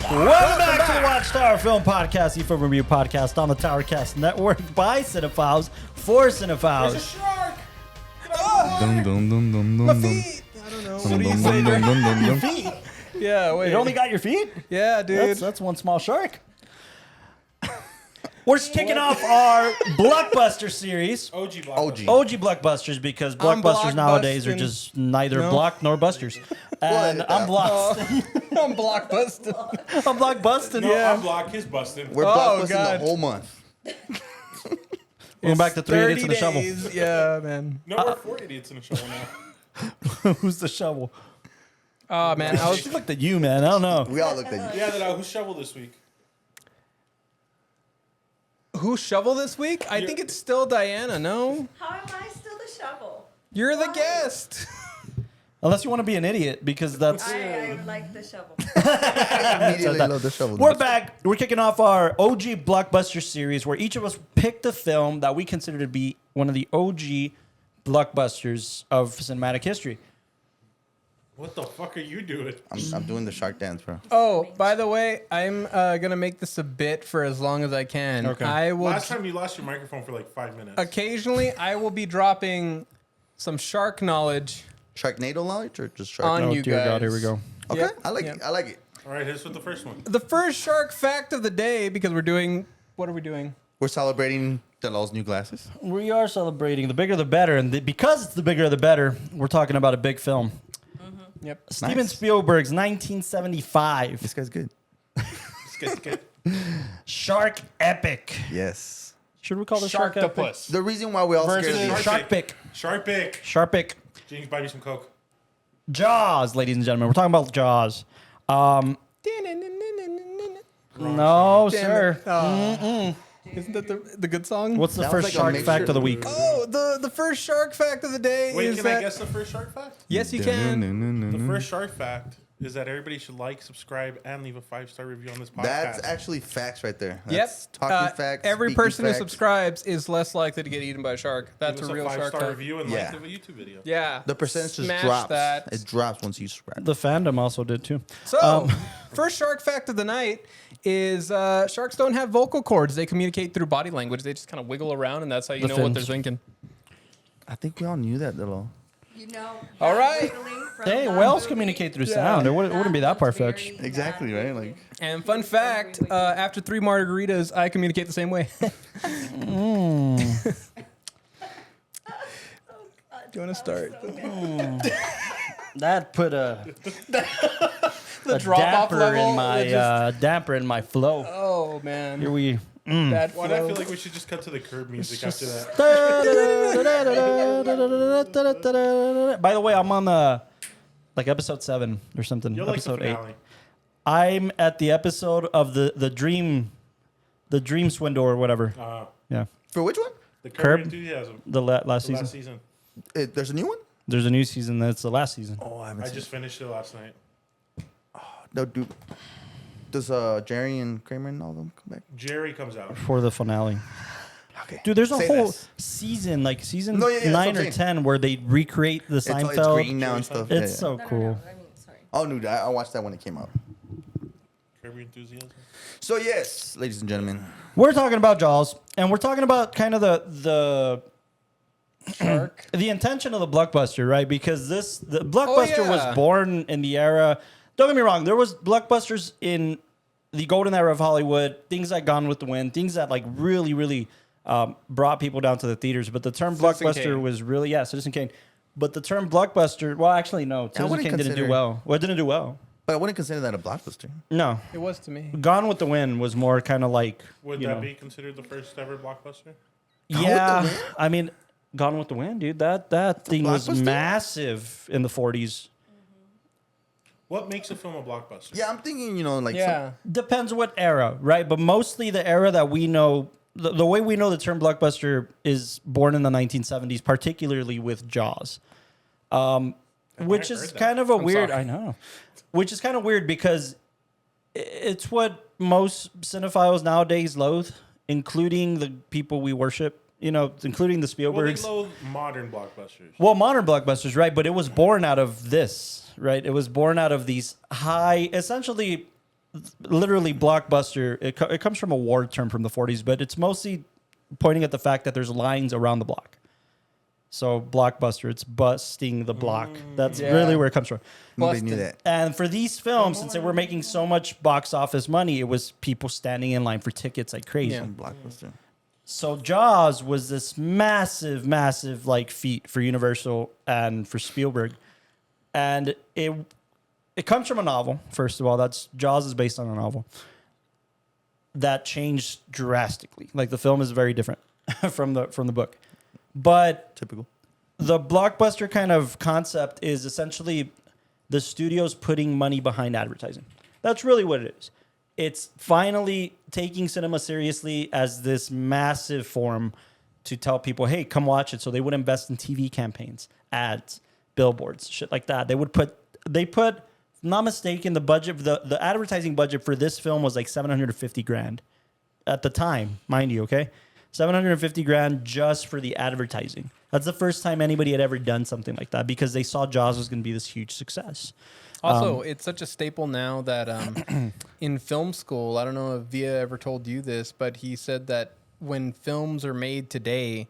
Welcome back to the WatchTower Film Podcast, the film review podcast on the Towercast Network by cinephiles for cinephiles. There's a shark! My feet! I don't know. What do you say there? Your feet. Yeah, wait. You only got your feet? Yeah, dude. That's one small shark. We're kicking off our Blockbuster series. OG Blockbusters. OG Blockbusters, because I'm Blockbusters nowadays are blockbusting. just neither No. block nor busters. And I'm blocked. I'm blockbusted. I'm blockbusting. No, Yeah. I'm Block, his busting. We're Oh, blockbusting God. the whole month. Going back to 3 idiots in the 30 shovel. days. Yeah, man. No, we're 4 idiots in a shovel now. Who's the shovel? Oh, man. I was She looked at you, man. I don't know. We all looked at you. Yeah, that who's shovel this week? Who shovel this week? I think it's still Diana, no? How am I still the shovel? You're the Why? guest. Unless you want to be an idiot, because that's... I like the shovel. Immediately love the shovel. We're back. We're kicking off our OG Blockbuster series, where each of us picked a film that we consider to be one of the OG blockbusters of cinematic history. What the fuck are you doing? I'm doing the shark dance, bro. Oh, by the way, I'm going to make this a bit for as long as I can. Okay. I will... Last time you lost your microphone for like 5 minutes. Occasionally, I will be dropping some shark knowledge Sharknado knowledge or just shark? on Oh, you dear guys. God, here we go. Okay, Yep, I like yep. it. I like it. All right, hit us with the first one. The first shark fact of the day, because we're doing... What are we doing? We're celebrating Delal's new glasses. We are celebrating the bigger the better, and because it's the bigger the better, we're talking about a big film. Yep. Steven Nice. Spielberg's 1975 This guy's good. This guy's good. Shark Epic. Yes. Should we call this Shark Epic? Sharktopus. The reason why we all scared of Versus these. Shark Pick. Shark pick. Sharpic. James, buy me some Coke. Jaws, ladies and gentlemen. We're talking about Jaws. No, Damn sir. it. Oh. Isn't that the good song? What's the That was first like a shark mixture- fact of the week? Oh, the first shark fact of the day Wait, is can that... I guess the first shark fact? Yes, you can. The first shark fact is that everybody should like, subscribe, and leave a 5-star review on this podcast. That's actually facts right there. Yep. That's talking facts. Every speaking person facts. who subscribes is less likely to get eaten by a shark. That's Give a us real shark 5-star fact. review and Yeah. like the YouTube video. Yeah. The percentage just Smash drops. that. It drops once you subscribe. The fandom also did too. So, first shark fact of the night is sharks don't have vocal cords. They communicate through body language. They just kind of wiggle around, and that's how you The know what they're fins. thinking. I think we all knew that, Delal. You know. All right. Hey, whales communicate through sound. It wouldn't be that far-fetched. Exactly, right? Like, And fun fact, after 3 margaritas, I communicate the same way. Do you want to start? That put a drop-off damper level in my just- damper in my flow. Oh, man. Here we. That Why do I flow. feel like we should just cut to the curb music after that? By the way, I'm on like episode 7 or something. You'll like the Episode 8. finale. I'm at the episode of the dream swindle or whatever. Yeah, for which one? The Curb? Curb Enthusiasm. the last The season. last season. There's a new one? There's a new season that's the last season. Oh, I haven't I seen just finished it last night. it. No, dude. Does Jerry and Kramer and all them come back? Jerry comes out. For the finale. Okay. Dude, there's a Say whole less. season, like season No, yeah, that's 9 what or I'm 10, where they recreate the It's Seinfeld. green now and stuff. It's Yeah, so yeah. cool. I mean, sorry. Oh, dude, I watched that when it came out. Curb Enthusiasm. So, yes, ladies and gentlemen. We're talking about Jaws, and we're talking about kind of the Shark. the intention of the blockbuster, right? Because the blockbuster yeah. was born in the era. Don't get me wrong. There was blockbusters in the golden era of Hollywood. Things like Gone with the Wind. Things that like really brought people down to the theaters. But the term Citizen blockbuster Kane. was really Citizen Kane. But the term blockbuster, well, actually no, Citizen wouldn't Kane didn't do consider- well. Well, it didn't do well. But I wouldn't consider that a blockbuster. No, It was to me. Gone with the Wind was more kind of like Would you that know. be considered the first ever blockbuster? Yeah, with the Wind? I mean, Gone with the Wind, dude. That thing was blockbuster? massive in the 40s. What makes a film a blockbuster? Yeah, I'm thinking, like, Yeah. Depends what era, right? But mostly the era that we know, the way we know the term blockbuster is born in the 1970s, particularly with Jaws, which is heard that. kind of a weird. sorry. I know, which is kind of weird because it's what most cinephiles nowadays loathe, including the people we worship. Including the Well, they Spielbergs. loathe modern blockbusters. Well, modern blockbusters, right? But it was born out of this, right? It was born out of these high, essentially, literally blockbuster. It comes from a war term from the 40s, but it's mostly pointing at the fact that there's lines around the block. So blockbuster, it's busting the block. That's really where it comes from. Nobody knew that. And for these films, since they were making so much box office money, it was people standing in line for tickets like crazy. Yeah. Blockbuster. So Jaws was this massive, massive like feat for Universal and for Spielberg. And it comes from a novel, first of all. Jaws is based on a novel. That changed drastically. Like the film is very different from the book. But Typical. the blockbuster kind of concept is essentially the studios putting money behind advertising. That's really what it is. It's finally taking cinema seriously as this massive form to tell people, hey, come watch it. So they would invest in TV campaigns, ads, billboards, shit like that. They put, if I'm not mistaken, the budget, the advertising budget for this film was like $750,000 at the time, mind you, okay? $750,000 just for the advertising. That's the first time anybody had ever done something like that because they saw Jaws was going to be this huge success. Also, it's such a staple now that in film school, I don't know if Via ever told you this, but he said that when films are made today,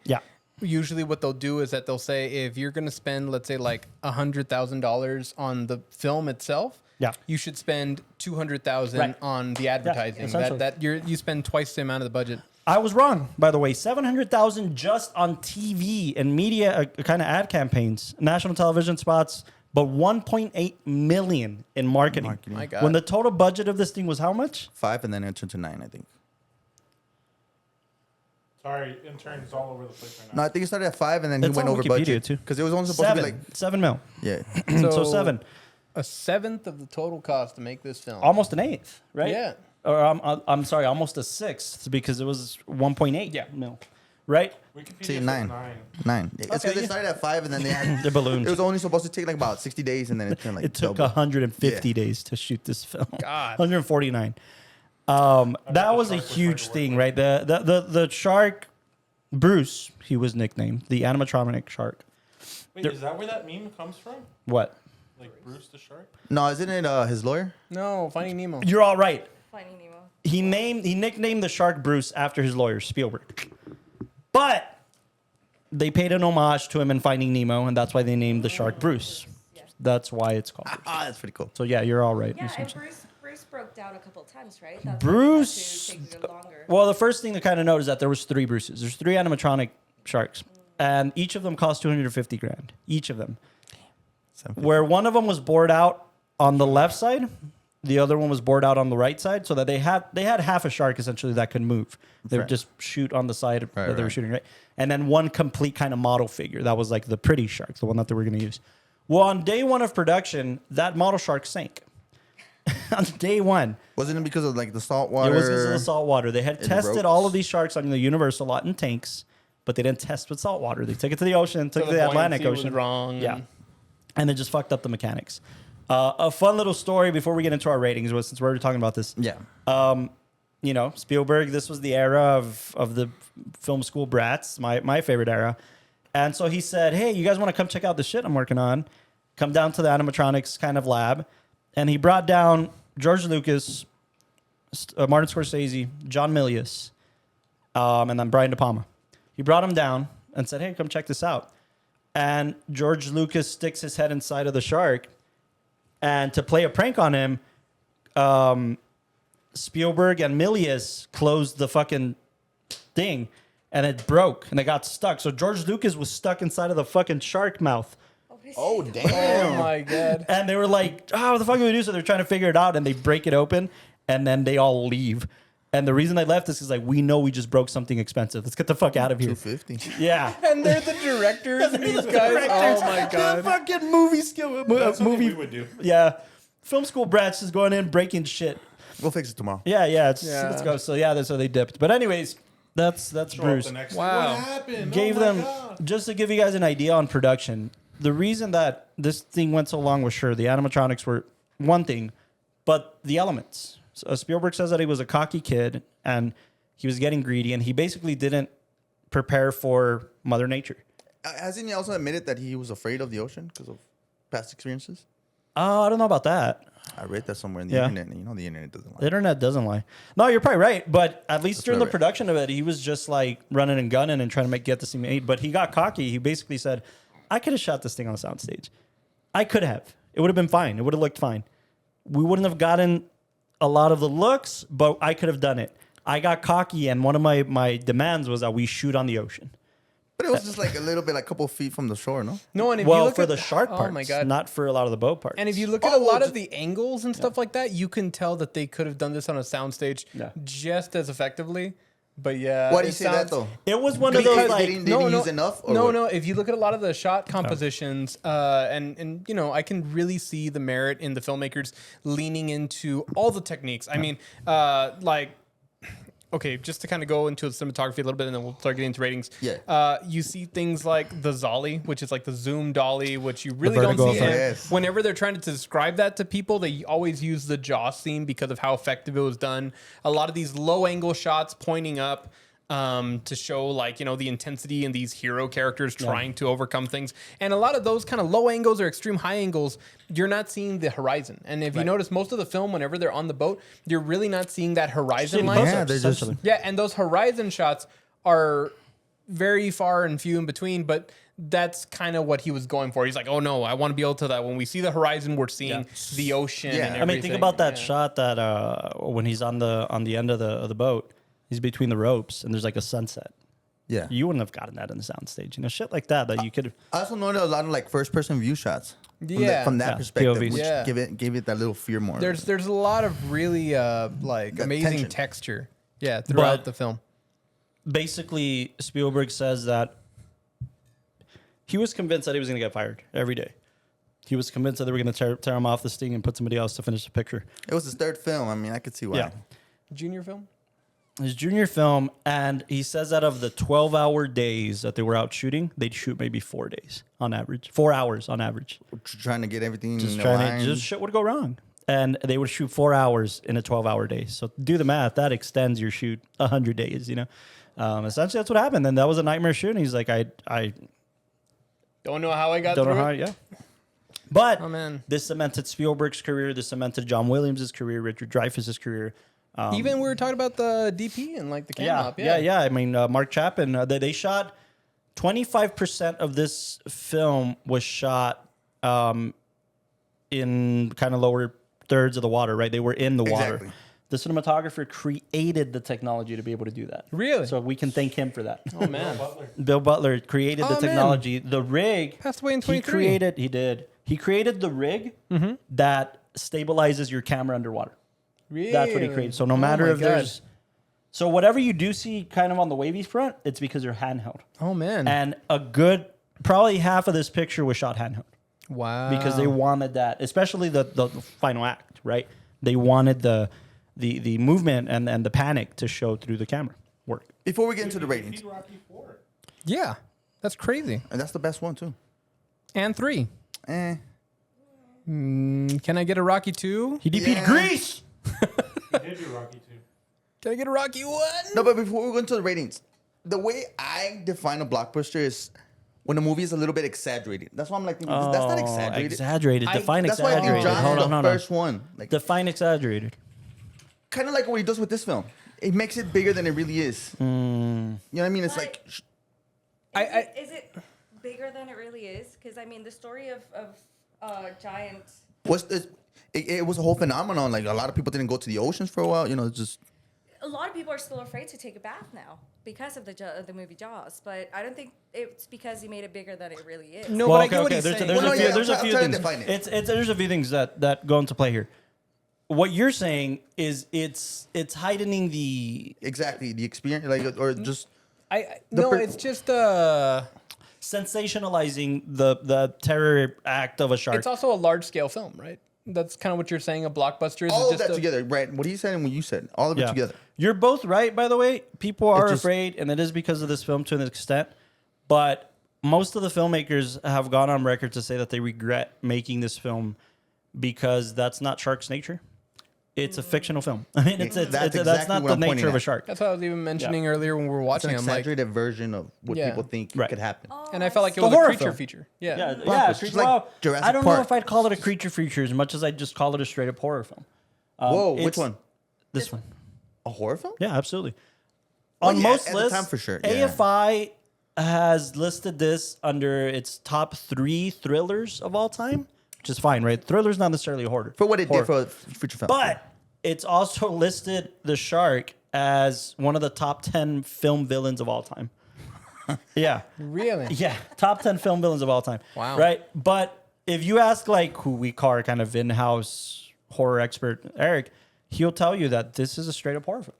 usually what they'll do is that they'll say, if you're going to spend, let's say, like $100,000 on the film itself, you should spend $200,000 on the advertising. You spend twice the amount of the budget. I was wrong, by the way. $700,000 just on TV and media kind of ad campaigns, national television spots, but $1.8 million in marketing. My God. When the total budget of this thing was how much? 5, and then it turned to 9, I think. Sorry, intern's all over the place right No, now. I think it started at 5, and then It's he went on over Wikipedia, budget too. because it was only supposed to be like $7 mil. yeah. So 7. A seventh of the total cost to make this film. Almost an eighth, right? Yeah. Or I'm sorry, almost a sixth because it was 1.8 mil, right? Wikipedia See, says 9. 9. It's because Okay, they started at 5, and then they had The balloons. It was only supposed to take like about 60 days, and then it turned like It took double. 150 Yeah. days to shoot this film. God. 149. That was a shark was huge hard to thing, work right? The shark, Bruce, he was nicknamed the animatronic shark. Wait, is that where that meme comes from? What? Like Bruce the shark? No, isn't it his lawyer? No, Finding Nemo. You're all right. Finding Nemo. He nicknamed the shark Bruce after his lawyer Spielberg, but they paid an homage to him in Finding Nemo, and that's why they named the shark Bruce. Yes. That's why it's called Bruce. Ah, that's pretty cool. So yeah, you're all right. Yeah, and essentially. Bruce broke down a couple times, right? That's why Bruce- they had to take it longer. Well, the first thing to kind of note is that there was 3 Bruces. There's 3 animatronic sharks, and each of them cost $250,000. Each of them. Where one of them was bored out on the left side, the other one was bored out on the right side, so that they had half a shark essentially that could move. They would Right. just shoot on the side that they were right. shooting, right? And then one complete kind of model figure that was like the pretty shark, the one that they were going to use. Well, on day 1 of production, that model shark sank. On day 1. Wasn't it because of like the salt water? It was because of the salt water. They had the tested ropes. all of these sharks on the Universal lot in tanks, but they didn't test with salt water. They took it to the ocean, took it to the Atlantic buoyancy was Ocean. wrong. Yeah. And they just fucked up the mechanics. A fun little story before we get into our ratings was, since we're already talking about this. Yeah. You know, Spielberg, this was the era of the film school brats, my favorite era. And so he said, hey, you guys want to come check out the shit I'm working on? Come down to the animatronics kind of lab. And he brought down George Lucas, Martin Scorsese, John Milius, and then Brian De Palma. He brought him down and said, hey, come check this out. And George Lucas sticks his head inside of the shark. And to play a prank on him, Spielberg and Milius closed the fucking thing, and it broke, and they got stuck. So George Lucas was stuck inside of the fucking shark mouth. Oh Oh damn! my God. And they were like, oh, what the fuck do we do? So they're trying to figure it out, and they break it open, and then they all leave. And the reason they left is because, like, we know we just broke something expensive. Let's get the fuck out of here. 250. Yeah. And they're the directors, these guys. Directors. Oh my The God. fucking movie skill. That's something Movie. we would do. Yeah. Film school brats just going in, breaking shit. We'll fix it tomorrow. Yeah, let's Yeah. go. So yeah, that's how they dipped. But anyways, that's Show up Bruce. the next Wow. What happened? Gave Oh my them God. just to give you guys an idea on production. The reason that this thing went so long was sure the animatronics were one thing, but the elements. So Spielberg says that he was a cocky kid and he was getting greedy, and he basically didn't prepare for Mother Nature. Hasn't he also admitted that he was afraid of the ocean because of past experiences? I don't know about that. I read that somewhere in the Yeah. internet. And you know the internet doesn't lie. The internet doesn't lie. No, you're probably right. But at least during the right. production of it, he was just like running and gunning and trying to get this thing made. But he got cocky. He basically said, I could have shot this thing on a soundstage. I could have. It would have been fine. It would have looked fine. We wouldn't have gotten a lot of the looks, but I could have done it. I got cocky, and one of my demands was that we shoot on the ocean. But it was just like a little bit, like a couple feet from the shore, no? No, and if you Well, look for at the shark parts, oh my god, not for a lot of the boat parts. and if you look at a lot of the angles and stuff like that, you can tell that they could have done this on a soundstage just as effectively. But yeah, Why do you say that though? It was one of Because those they like didn't use enough? Or No, what? no. If you look at a lot of the shot compositions, and you know, I can really see the merit in the filmmakers leaning into all the techniques. I mean, like. Okay, just to kind of go into the cinematography a little bit, and then we'll start getting into ratings. Yeah. You see things like the Zolly, which is like the zoom dolly, which you really don't vertigo see. effect. And Yes. whenever they're trying to describe that to people, they always use the jaw scene because of how effective it was done. A lot of these low angle shots pointing up. To show like, you know, the intensity in these hero characters trying to overcome things. And a lot of those kind of low angles or extreme high angles, you're not seeing the horizon. And if you notice, most of the film, whenever they're on the boat, you're really not seeing that horizon line. Yeah, they're just- Yeah, and those horizon shots are very far and few in between, but that's kind of what he was going for. He's like, oh no, I want to be able to that. When we see the horizon, we're seeing the ocean Yeah. and everything. I mean, think about that Yeah. shot that when he's on the end of the boat, he's between the ropes and there's like a sunset. Yeah. You wouldn't have gotten that in the soundstage, you know, shit like that you could. I also noted a lot of like first person view shots. Yeah. From that Yeah, perspective, POVs. which Yeah. gave it that little fear more. There's a lot of really like That amazing tension. texture. Yeah, throughout But- the film. Basically, Spielberg says that he was convinced that he was going to get fired every day. He was convinced that they were going to tear him off the sting and put somebody else to finish the picture. It was his third film. I mean, I could see why. Yeah. Junior film? His junior film, and he says that of the 12-hour days that they were out shooting, they'd shoot maybe 4 days on average, 4 hours on average. Trying to get everything Just in trying line. to, just shit would go wrong. And they would shoot 4 hours in a 12-hour day. So do the math. That extends your shoot 100 days, you know? Essentially, that's what happened. And that was a nightmare shoot. And he's like, I Don't know how I got don't know through how, it. yeah. But Oh, man. this cemented Spielberg's career. This cemented John Williams' career, Richard Dreyfuss' career. Even we were talking about the DP and like the cam Yeah, up. yeah. I mean, Mark Chapin, they shot 25% of this film was shot in kind of lower thirds of the water, right? They were in the water. Exactly. The cinematographer created the technology to be able to do that. Really? So we can thank him for that. Oh man. Bill Butler created the Oh, man. technology. The rig Passed away in he 23. He created the rig that stabilizes your camera underwater. Really? That's what he created. So no Oh matter my if God. there's so whatever you do see kind of on the wavy front, it's because they're handheld. Oh man. And a good probably half of this picture was shot handheld Wow. because they wanted that, especially the final act, right? They wanted the movement and the panic to show through the camera work. Before we get into the ratings, Rocky 4. Yeah. That's crazy. and that's the best one too. And 3. Eh. Can I get a Rocky 2? He DP'd Yeah. Grease. He did do Rocky 2. Can I get a Rocky 1? No, but before we go into the ratings, the way I define a blockbuster is when a movie is a little bit exaggerated. That's why I'm like, that's not exaggerated. Exaggerated. Define That's why I think exaggerated. John Hold is on, the hold on. first one. Like, Define exaggerated. kind of like what he does with this film. It makes it bigger than it really is. You know what I mean? It's like Is it bigger than it really is? Because I mean, the story of giant. what's this? It was a whole phenomenon. Like a lot of people didn't go to the oceans for a while. You know, it's just A lot of people are still afraid to take a bath now because of the movie Jaws. But I don't think it's because he made it bigger than it really is. No, Well, but I get what he's There's saying. a Well, no, few, yeah, there's a I'm few trying to things. define it. There's a few things that go into play here. What you're saying is it's heightening the exactly the experience, like or just No, per- it's just sensationalizing the terror act of a shark. it's also a large scale film, right? That's kind of what you're saying. A blockbuster is all of just that together. Right? What he said and what you said, all of it together. You're both right, by the way. People are just- afraid, and it is because of this film to an extent. But most of the filmmakers have gone on record to say that they regret making this film because that's not shark's nature. it's a fictional film. I mean, that's exactly not what the I'm pointing nature of a at. shark. That's what I was even mentioning earlier when we were It's watching. an I'm like, exaggerated version of what Yeah. people think Right. could happen. and I felt like it It's a was a horror creature film. feature. Yeah, Yeah. yeah. It's like Well, Jurassic I don't know Park. if I'd call it a creature feature as much as I'd just call it a straight up horror film. Whoa, it's- which one? This one. A horror film? Yeah, absolutely. Well, On yeah, most at the lists, time for sure, yeah. AFI has listed this under its top 3 thrillers of all time, which is fine, right? Thriller's not necessarily a horror. For what it horror. did for a feature film. But it's also listed the shark as one of the top 10 film villains of all time. Yeah. Really? Yeah. Top 10 film villains of all time. Wow. Right? But if you ask like who we call our kind of in-house horror expert, Eric, he'll tell you that this is a straight up horror film.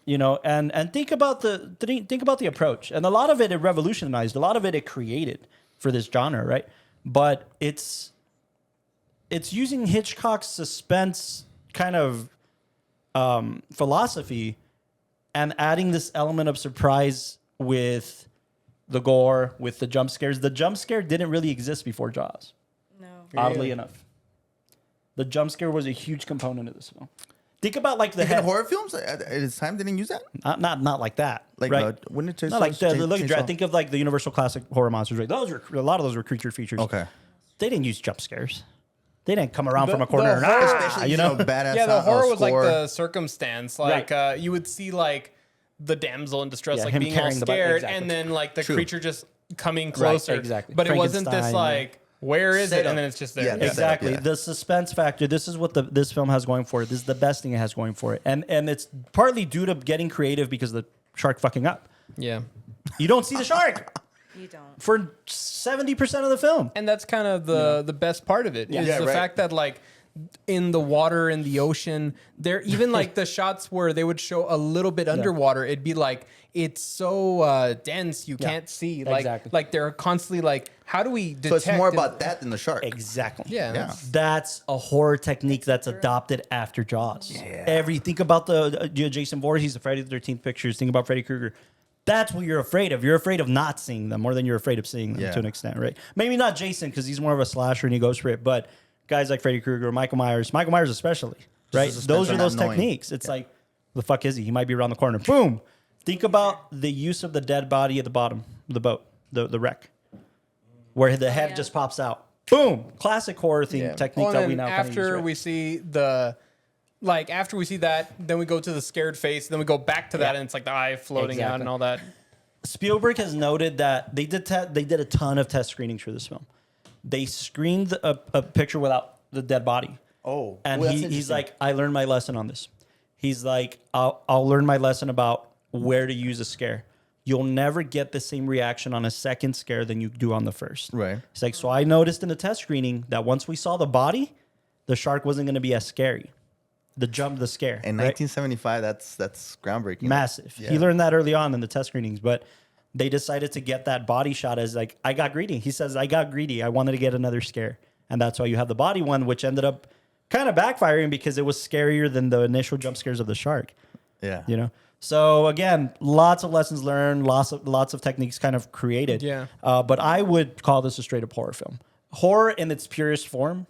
You know, and think about the approach. And a lot of it revolutionized, a lot of it created for this genre, right? But it's using Hitchcock's suspense kind of philosophy and adding this element of surprise with the gore, with the jump scares. The jump scare didn't really exist before Jaws, No. oddly enough. The jump scare was a huge component of this film. Think about like the Even head. horror films at its time didn't use that. Not like that. Like right? when it Not like look. Think of like the Universal classic horror monsters. Right? Those were a lot of those were creature features. Okay. They didn't use jump scares. They didn't come around The- from a corner. the And, horror- Especially you know. badass. Yeah, the horror was like score. the circumstance. Like you would see like the damsel in distress, Yeah, like him being all carrying the body. scared, Exactly. and then like the True. creature just coming closer. exactly. But it wasn't this Frankenstein, like, where is Set it? up. And then it's just there. Yeah, Yeah. Exactly. Yeah. The suspense factor. This is what this film has going for it. This is the best thing it has going for it. And it's partly due to getting creative because of the shark fucking up. Yeah. You don't see the shark You don't. for 70% of the film. And that's kind of the best part of it is Yeah, the right. fact that like in the water, in the ocean, there even like the shots where they would show a little bit underwater, it'd be like it's so dense you can't see. Like exactly. like they're constantly like, how do we detect? So it's more and- about that than the shark. Exactly. Yeah. Yeah. That's a horror technique that's adopted after Jaws. Think about the Jason Voorhees, the Friday the 13th pictures. Think about Freddy Krueger. That's what you're afraid of. You're afraid of not seeing them more than you're afraid of seeing them Yeah. to an extent, right? Maybe not Jason because he's more of a slasher and he goes for it, but guys like Freddy Krueger, Michael Myers especially, right? the suspense Those are of those not knowing. techniques. It's like, the fuck is he? He might be around the corner. Boom. Think about the use of the dead body at the bottom of the boat, the wreck, where the head yeah. just pops out. Boom. Classic horror theme Yeah. technique Well, that we and now kinda use, after right? we see the after we see that, then we go to the scared face, then we go back to that, Yeah. and it's like the eye floating out Exactly. and all that. Spielberg has noted that they did a ton of test screenings for this film. They screened a picture without the dead body. Oh, And well, that's he's interesting. like, I learned my lesson on this. He's like, I'll learn my lesson about where to use a scare. You'll never get the same reaction on a second scare than you do on the first. Right. He's like, so I noticed in the test screening that once we saw the body, the shark wasn't going to be as scary. The scare. In right? 1975, that's groundbreaking. Massive. Yeah. He learned that early on in the test screenings, but they decided to get that body shot as like, I got greedy. He says, I got greedy. I wanted to get another scare. And that's why you have the body one, which ended up kind of backfiring because it was scarier than the initial jump scares of the shark, Yeah. you know? So again, lots of lessons learned, lots of techniques kind of created. Yeah. But I would call this a straight up horror film. Horror in its purest form.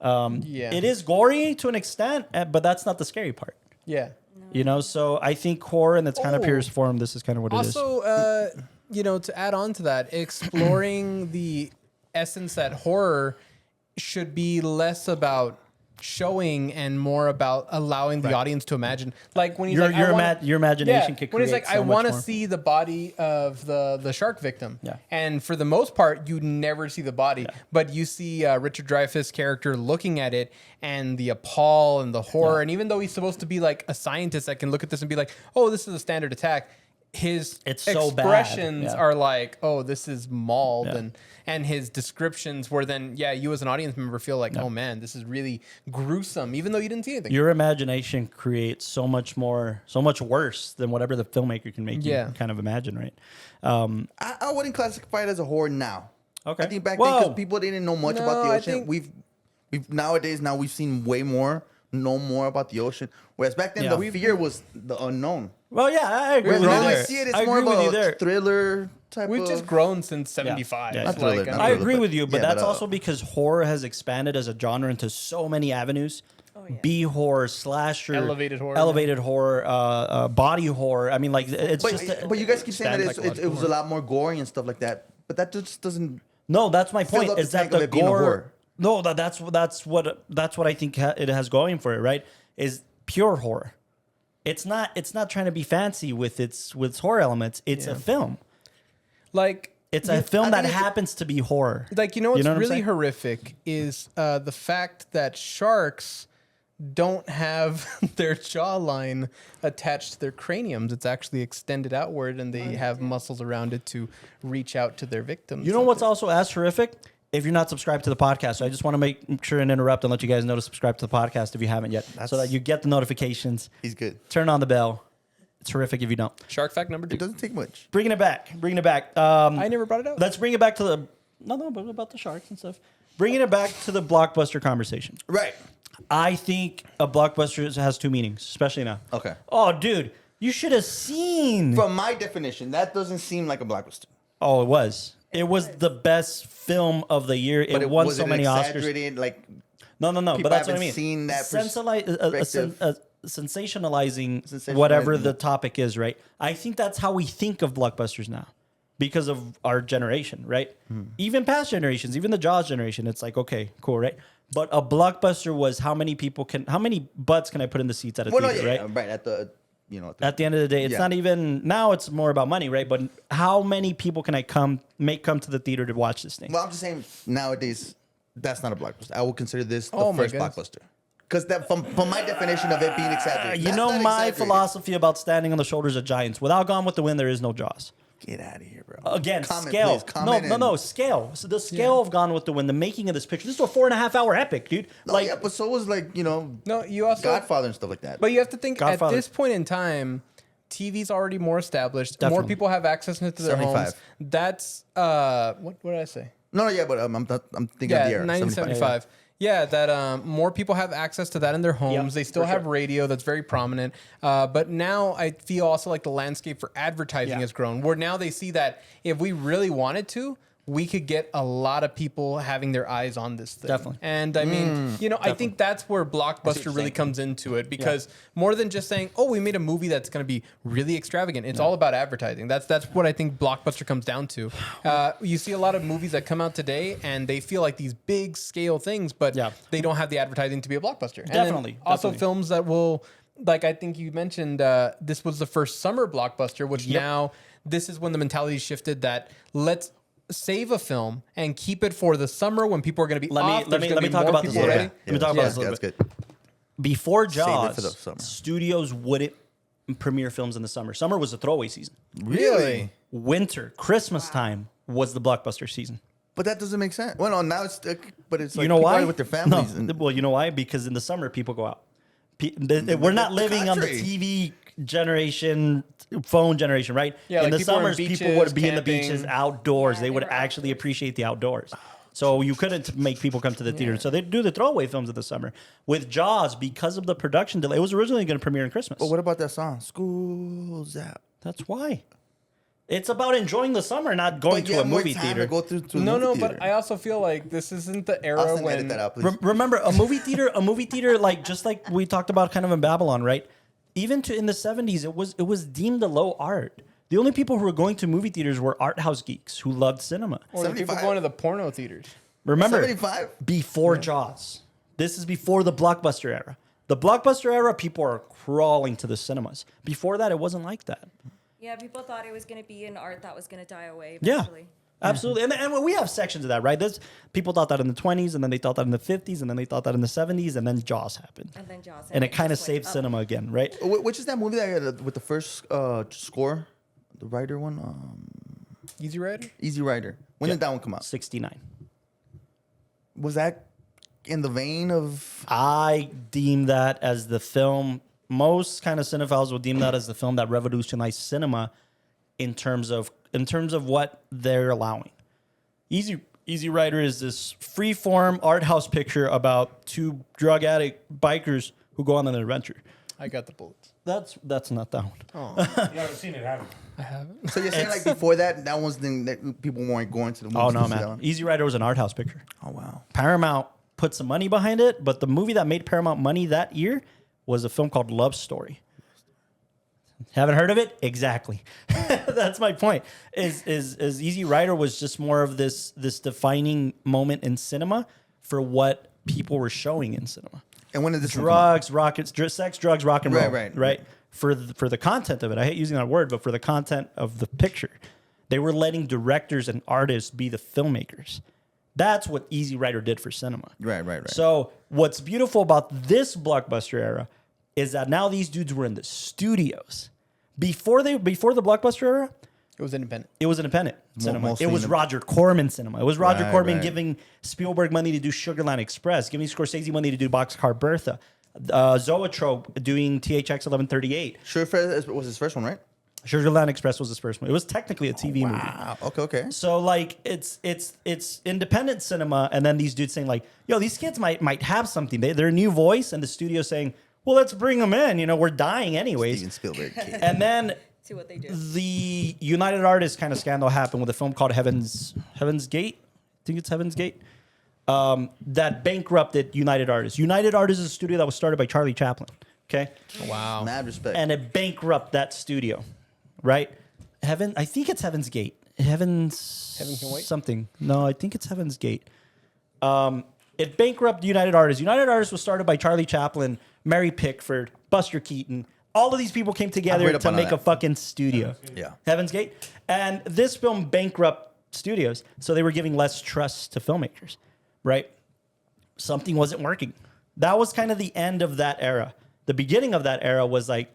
Yeah. It is gory to an extent, but that's not the scary part. Yeah. You know, so I think horror in its kind of Oh. purest form, this is kind of what it is. Also, to add on to that, exploring the essence that horror should be less about showing and more about allowing the audience to imagine. Like when he's like, Your imagination could when he's create like, I so much want to more. see the body of the shark victim. Yeah. And for the most part, you never see the body, but you see Richard Dreyfuss' character looking at it and the appall and the horror. And even though he's supposed to be like a scientist that can look at this and be like, oh, this is a standard attack, his It's so bad. expressions Yeah. are like, oh, this is mauled, Yeah. and his descriptions where then you as an audience member feel like, oh man, this is really gruesome, even though you didn't see anything. Your imagination creates so much worse than whatever the filmmaker can make Yeah. you kind of imagine, right? I wouldn't classify it as a horror now. Okay. I think back then, Whoa. because people didn't know much about the No, I ocean. think- We've nowadays we've seen way more, know more about the ocean. Whereas back then, Yeah. the fear was the unknown. Well, yeah, I agree Whereas with you now I there. see it, it's I more agree of with you a there. thriller type We've of. just grown since 75. Yeah. Not Like, thriller, not I thriller, agree but- with you, but yeah, that's but, also because horror has expanded as a genre into so many avenues. B horror, slasher, Elevated horror, body horror. I mean, like it's but you guys keep saying that stand it was a lot more gory and stuff like that. But that just doesn't. No, that's my fill point. up Is the that tank of the it being a gore? horror. No, that's what I think it has going for it. Right? Is pure horror. It's not trying to be fancy with its horror elements. It's a film. Like It's a film that happens to be horror. Like, you know what's what I'm really saying? horrific is the fact that sharks don't have their jawline attached to their craniums. It's actually extended outward, and they have muscles around it to reach out to their victims. You know what's also as horrific? If you're not subscribed to the podcast. So I just want to make sure and interrupt and let you guys know to subscribe to the podcast if you haven't yet, so that you get the notifications. He's good. Turn on the bell. It's horrific if you don't. Shark fact number 2. It doesn't take much. Bringing it back. I never brought it up. Let's bring it back to the but about the sharks and stuff. Bringing it back to the blockbuster conversation. Right. I think a blockbuster has 2 meanings, especially now. Okay. Oh, dude, you should have seen. From my definition, that doesn't seem like a blockbuster. Oh, it was. It was the best film of the year. But It won was so it many Oscars. exaggerated, like No. But people that's what I haven't mean. seen that Sensationalizing Sensationalizing. whatever the topic is, right? I think that's how we think of blockbusters now, because of our generation, right? Even past generations, even the Jaws generation, it's like, okay, cool, right? But a blockbuster was how many butts can I put in the seats at a theater, right? Right at the At the end of the day, it's not even now. It's more about money, right? But how many people can I come to the theater to watch this thing? Well, I'm just saying nowadays that's not a blockbuster. I would consider this the Oh my first goodness. blockbuster. Because that from my definition of it being exaggerated. You that's know not my exaggerated. philosophy about standing on the shoulders of giants. Without Gone with the Wind, there is no Jaws. Get out of here, bro. Again, Comment, scale. please. Comment No, scale. So the scale of Gone with the Wind, the making of this picture. This is a 4.5 hour epic, dude. No, yeah, but so was No, you also Godfather and stuff like that. But you have to think Godfather. at this point in time, TV's already more established. More Definitely. people have access to their 75. homes. That's what did I say? but I'm thinking of the era. 1975. Yeah, that more people have access to that in their homes. Yep, They still for have sure. radio that's very prominent. But now I feel also like the landscape for advertising has grown, where now they see that if we really wanted to, we could get a lot of people having their eyes on this thing. Definitely. And I mean, I think that's where Blockbuster really comes into it, because more than just saying, oh, we made a movie that's going to be really extravagant. It's all about advertising. That's what I think Blockbuster comes down to. You see a lot of movies that come out today and they feel like these big scale things, but they don't have the advertising to be a blockbuster. And then Definitely. also films that will, like I think you mentioned, this was the first summer blockbuster, which now this is when the mentality shifted that let's save a film and keep it for the summer when people are going to be off. Let me talk about this a little bit. Let me talk about this a little that's bit. good. Before Save it for the Jaws, summer. studios wouldn't premiere films in the summer. Summer was a throwaway season. Really? Winter, Christmas time was the blockbuster season. But that doesn't make sense. Well, no, now it's but it's like You know people why? are with their families. No. And, Well, you know why? Because in the summer, people go out. We're not the living on the country. TV generation, phone generation, right? Yeah, in like the people are in summers, people beaches, would be in the camping. beaches, outdoors. Yeah, they they would were actually outdoors. appreciate the outdoors. So you couldn't make people come to the theater. So they'd do the throwaway films in the summer. With Jaws, because of the production delay, it was originally going to premiere in Christmas. but what about that song? School's out. That's why. It's about enjoying the summer, not going But you to a have more movie time theater. to go through to a No, movie but theater. I also feel like this isn't the era Austin, when edit that out, please. Remember, a movie theater, like just like we talked about kind of in Babylon, right? Even in the 70s, it was deemed a low art. The only people who were going to movie theaters were art house geeks who loved cinema. or the people 75? going to the porno theaters. Remember, 75? before Jaws. This is before the blockbuster era. The blockbuster era, people are crawling to the cinemas. Before that, it wasn't like that. Yeah, people thought it was going to be an art that was going to die away Yeah. eventually. Absolutely. And we have sections of that, right? People thought that in the 20s, and then they thought that in the 50s, and then they thought that in the 70s, and then Jaws happened. And then Jaws. And it kind of just went saved up. cinema again, right? Which is that movie that with the first score? The writer one? Easy Rider? Easy Rider. When did that one come out? 69. Was that in the vein of... I deem that as the film. Most kind of cinephiles will deem that as the film that revolutionized cinema in terms of what they're allowing. Easy Rider is this free-form art house picture about 2 drug addict bikers who go on an adventure. I got the bullets. That's not that one. You haven't seen it, have you? I haven't. So you're saying like before that was the that people weren't going to the movies? Oh no, to see that man! one? Easy Rider was an art house picture. Oh wow. Paramount put some money behind it. But the movie that made Paramount money that year was a film called Love Story. Haven't heard of it? Exactly. That's my point. Is Easy Rider was just more of this defining moment in cinema for what people were showing in cinema. And when did this drugs, rockets, sex, drugs, rock and roll, right. For the content of it, I hate using that word, but for the content of the picture, they were letting directors and artists be the filmmakers. That's what Easy Rider did for cinema. Right. So what's beautiful about this Blockbuster era is that now these dudes were in the studios. Before the Blockbuster era, It was independent. it was independent cinema. mostly It was indep- Roger Corman cinema. It was Roger Right, Corman right. giving Spielberg money to do Sugarland Express, giving Scorsese money to do Boxcar Bertha, Zoetrope doing THX 1138. Sure was his first one, right? Sugarland Express was his first one. It was technically a TV movie. Wow. Okay. So like it's independent cinema, and then these dudes saying like, "Yo, these kids might have something. They're a new voice," and the studio saying, "Well, let's bring them in. You know, we're dying anyways." Steven Spielberg. Kid. And then See what they do. the United Artists kind of scandal happened with a film called Heaven's Gate. I think it's Heaven's Gate. That bankrupted United Artists. United Artists is a studio that was started by Charlie Chaplin. Okay. Wow. Mad respect. And it bankrupted that studio, right? I think it's Heaven's Gate. Heaven Can Wait? Something. No, I think it's Heaven's Gate. It bankrupted United Artists. United Artists was started by Charlie Chaplin, Mary Pickford, Buster Keaton. All of these people came together read up to on make a that. fucking studio. Yeah. Heaven's Gate. And this film bankrupt studios, so they were giving less trust to filmmakers, right? Something wasn't working. That was kind of the end of that era. The beginning of that era was like,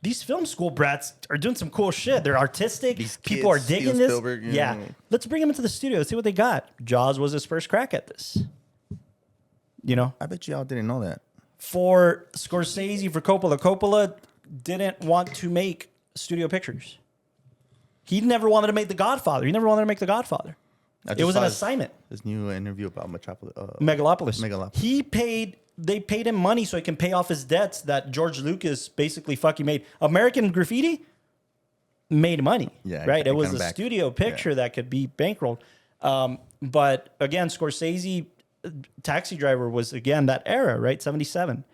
these film school brats are doing some cool shit. They're artistic. These People are kids, digging Steven this. Spielberg, Yeah. Let's bring them into the studio, see what they got. Jaws was his first crack at this. You know? I bet y'all didn't know that. For Scorsese, for Coppola didn't want to make studio pictures. He never wanted to make The Godfather. He never wanted to make The Godfather. I It just was an saw assignment. His new interview about Metropolis. Megalopolis. They paid him money so he can pay off his debts that George Lucas basically fucking made. American Graffiti made money. Yeah, right? it It was came a back. studio picture that could be bankrolled. But again, Scorsese, Taxi Driver was again that era, right? 77.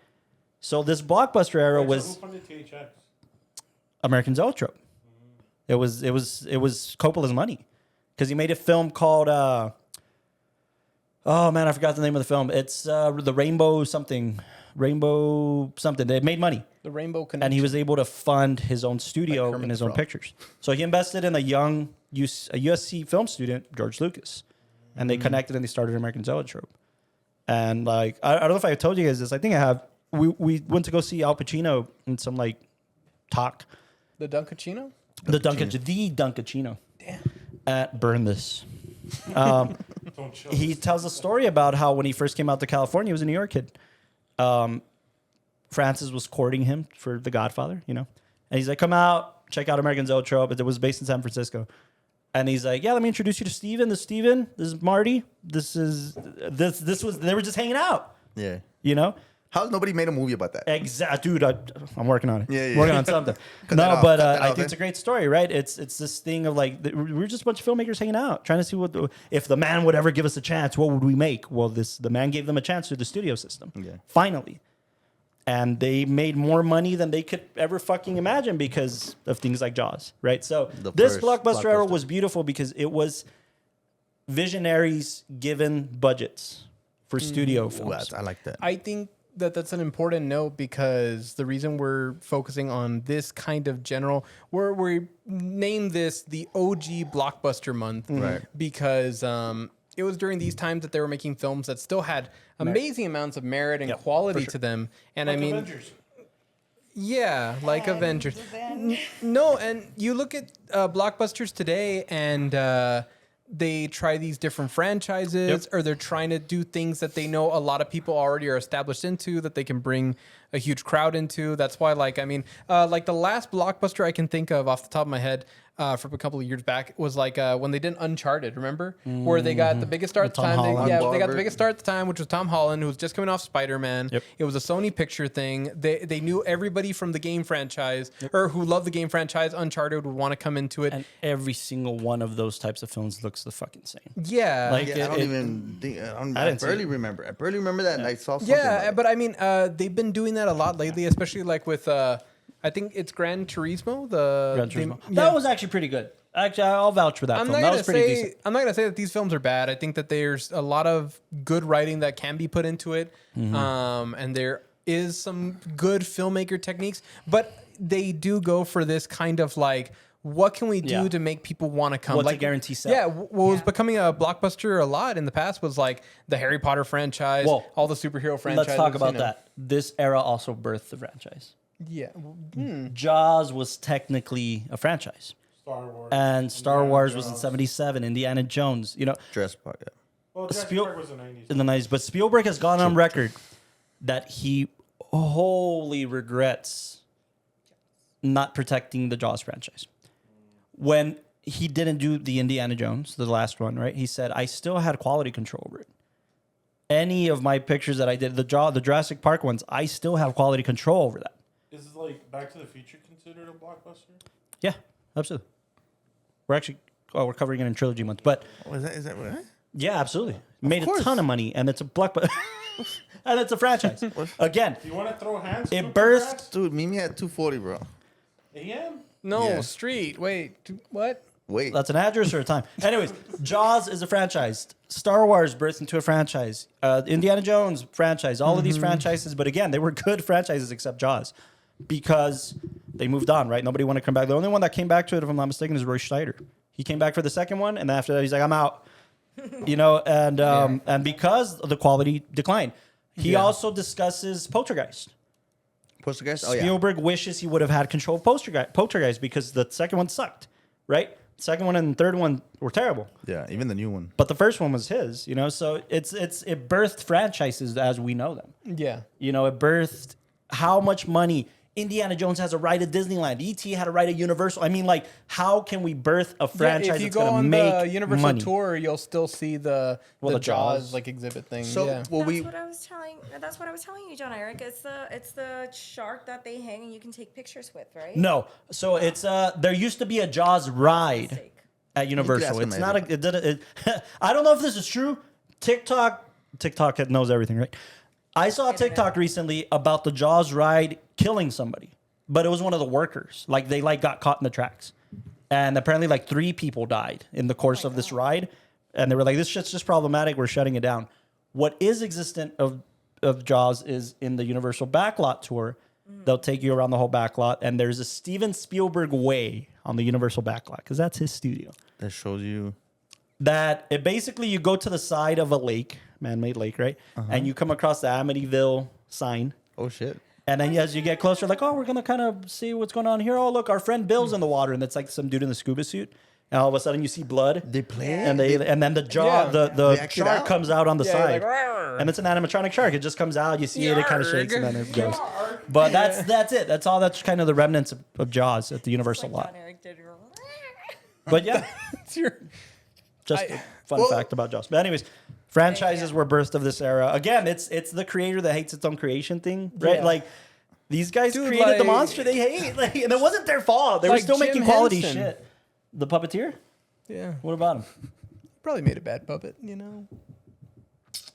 So this Blockbuster era Who was funded THX? American Zoetrope. It was Coppola's money because he made a film called oh man, I forgot the name of the film. It's the Rainbow something. They made money, The Rainbow Connection. and he was able to fund his own studio Kermit and his the own Frog. pictures. So he invested in a USC film student, George Lucas, and they connected and they started American Zoetrope. And like I don't know if I told you guys this. I think I have. We went to go see Al Pacino in some like talk. The Dunkachino? The Dunkachino. Damn. At Burn This. Don't show He us. tells a story about how when he first came out to California, he was a New York kid. Francis was courting him for The Godfather, you know? And he's like, come out, check out American Zoetrope. It was based in San Francisco. And he's like, yeah, let me introduce you to Steven. This is Steven. This is Marty. This was, they were just hanging out, Yeah. you know? How's nobody made a movie about that? Dude, I'm working on it. Yeah, yeah. Working on something. Cut that off, but cut that I off, think it's a great story, right? It's this thing of like we're just a bunch of filmmakers hanging out, trying to see if the man would ever give us a chance. What would we make? Well, the man gave them a chance through the studio system. Yeah. Finally, and they made more money than they could ever fucking imagine because of things like Jaws, right? So The this first blockbuster era Blockbuster. was beautiful because it was visionaries given budgets for studio Ooh, films. I like that. I think that's an important note because the reason we're focusing on this kind of general, we named this the OG Blockbuster Month, Right. Because it was during these times that they were making films that still had amazing amounts of merit and Yep, quality for to them. And Like I mean, Avengers. yeah, like Avengers. No, and you look at blockbusters today, and they try these different franchises, or they're trying to do things that they know a lot of people already are established into, that they can bring a huge crowd into. That's why, like, I mean, like the last blockbuster I can think of off the top of my head from a couple of years back was like when they did Uncharted, remember? Where they got the biggest star at the Tom time. Holland. They got the biggest star at the time, which was Tom Holland, who was just coming off Spider-Man. Yep. It was a Sony picture thing. They knew everybody from the game franchise or who loved the game franchise, Uncharted, would want to come into it. And every single one of those types of films looks the fucking same. Yeah. Like, Yeah, I don't even think. I didn't see barely it. remember. I barely remember that. And I saw something. Yeah, about it. but I mean, they've been doing that a lot lately, especially like with, I think it's Gran Turismo. Gran Turismo. Yeah. That was actually pretty good. Actually, I'll vouch for that film. That was pretty decent. I'm not gonna say that these films are bad. I think that there's a lot of good writing that can be put into it, and there is some good filmmaker techniques. But they do go for this kind of like, what can we do to make people want to come? What's like a guarantee sell? Yeah, what was becoming a blockbuster a lot in the past was like the Harry Potter franchise, Well, all the superhero franchises. Let's talk about you know. that. This era also birthed the franchise. Yeah, Jaws was technically a franchise. Star Wars. And Star Indiana Wars was in Jones. 77, Indiana Jones, Jurassic Park. Yeah. Well, Jurassic Spiel- Park was the 90s. in the 90s. But Spielberg has gone on record that he wholly regrets not protecting the Jaws franchise. When he didn't do the Indiana Jones, the last one, right? He said, I still had quality control over it. Any of my pictures that I did, the Jurassic Park ones, I still have quality control over that. Is like Back to the Future considered a blockbuster? Yeah, absolutely. We're covering it in trilogy month, but Oh, is that right? yeah, absolutely. Made a course. ton of money, and it's a blockbuster, and it's a franchise. Again, Do you want to throw hands? It Luke, burst- congrats? Dude, meet me at 240, bro. AM? no Yeah. street. Wait, what? Wait. that's an address or a time. Anyways, Jaws is a franchise. Star Wars birthed into a franchise. Indiana Jones franchise. All of these franchises, but again, they were good franchises except Jaws because they moved on. Right? Nobody wanted to come back. The only one that came back to it, if I'm not mistaken, is Roy Schneider. He came back for the second one, and then after that, he's like, "I'm out." And because the quality declined, he also discusses Poltergeist. Poltergeist? Oh, yeah. Spielberg wishes he would have had control of Poltergeist because the second one sucked, right? Second one and the third one were terrible, Yeah, even the new one. but the first one was his. So it birthed franchises as we know them. Yeah. It birthed how much money. Indiana Jones has a right at Disneyland. E.T. had a right at Universal. I mean, like, how can we birth a franchise if you that's go going to on make the Universal money? tour, you'll still see the the Jaws Jaws. like exhibit thing. So, yeah. well, That's what I was telling. That's what I was telling you, John Eric. It's the shark that they hang and you can take pictures with, right? No, so it's there used to be a Jaws ride Mistake. at Universal. ask him It's not later. a. It didn't. I don't know if this is true. TikTok knows everything, right? I saw a TikTok recently about the Jaws ride killing somebody, but it was one of the workers. Like they got caught in the tracks, and apparently 3 people died in the course of this ride, and they were like, "This shit's just problematic. We're shutting it down." What is existent of Jaws is in the Universal Backlot tour. They'll take you around the whole backlot, and there's a Steven Spielberg way on the Universal Backlot because that's his studio. that shows you. That it basically you go to the side of a lake, man-made lake, right? And you come across the Amityville sign, Oh, shit. and then as you get closer, like, oh, we're gonna kind of see what's going on here. Oh, look, our friend Bill's in the water, and it's like some dude in the scuba suit. And all of a sudden, you see blood. They play it? and then the jaw, Yeah. the They act it shark out? comes out on the side, like, "Rawr." and it's an animatronic shark. It just comes out. You see it kind of shakes, and then it goes. Yarg. But that's it. That's all. That's kind of the remnants of Jaws at the Universal Like lot. John Eric did. But yeah, It's your- just a fun fact about Jaws. But anyways, franchises were birthed of this era. Again, it's the creator that hates its own creation thing, right? Yeah. Like these guys Dude, created the like- monster they hate, and it wasn't their fault. They were Like still Jim making quality Henson. shit. The puppeteer. Yeah. What about him? Probably made a bad puppet, you know.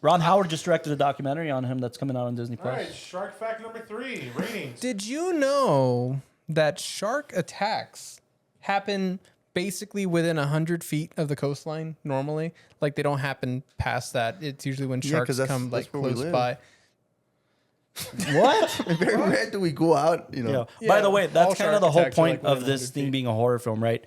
Ron Howard just directed a documentary on him that's coming out on Disney All Plus. right, shark fact number 3, ratings. Did you know that shark attacks happen basically within 100 feet of the coastline normally? Like they don't happen past that. It's usually when Yeah, sharks 'cause that's- come that's like where we close live. by. What? Very rare do we go out, you know. Yeah. By the way, all that's kind shark of the whole attacks are, point like, of within this 100 thing feet. being a horror film, right?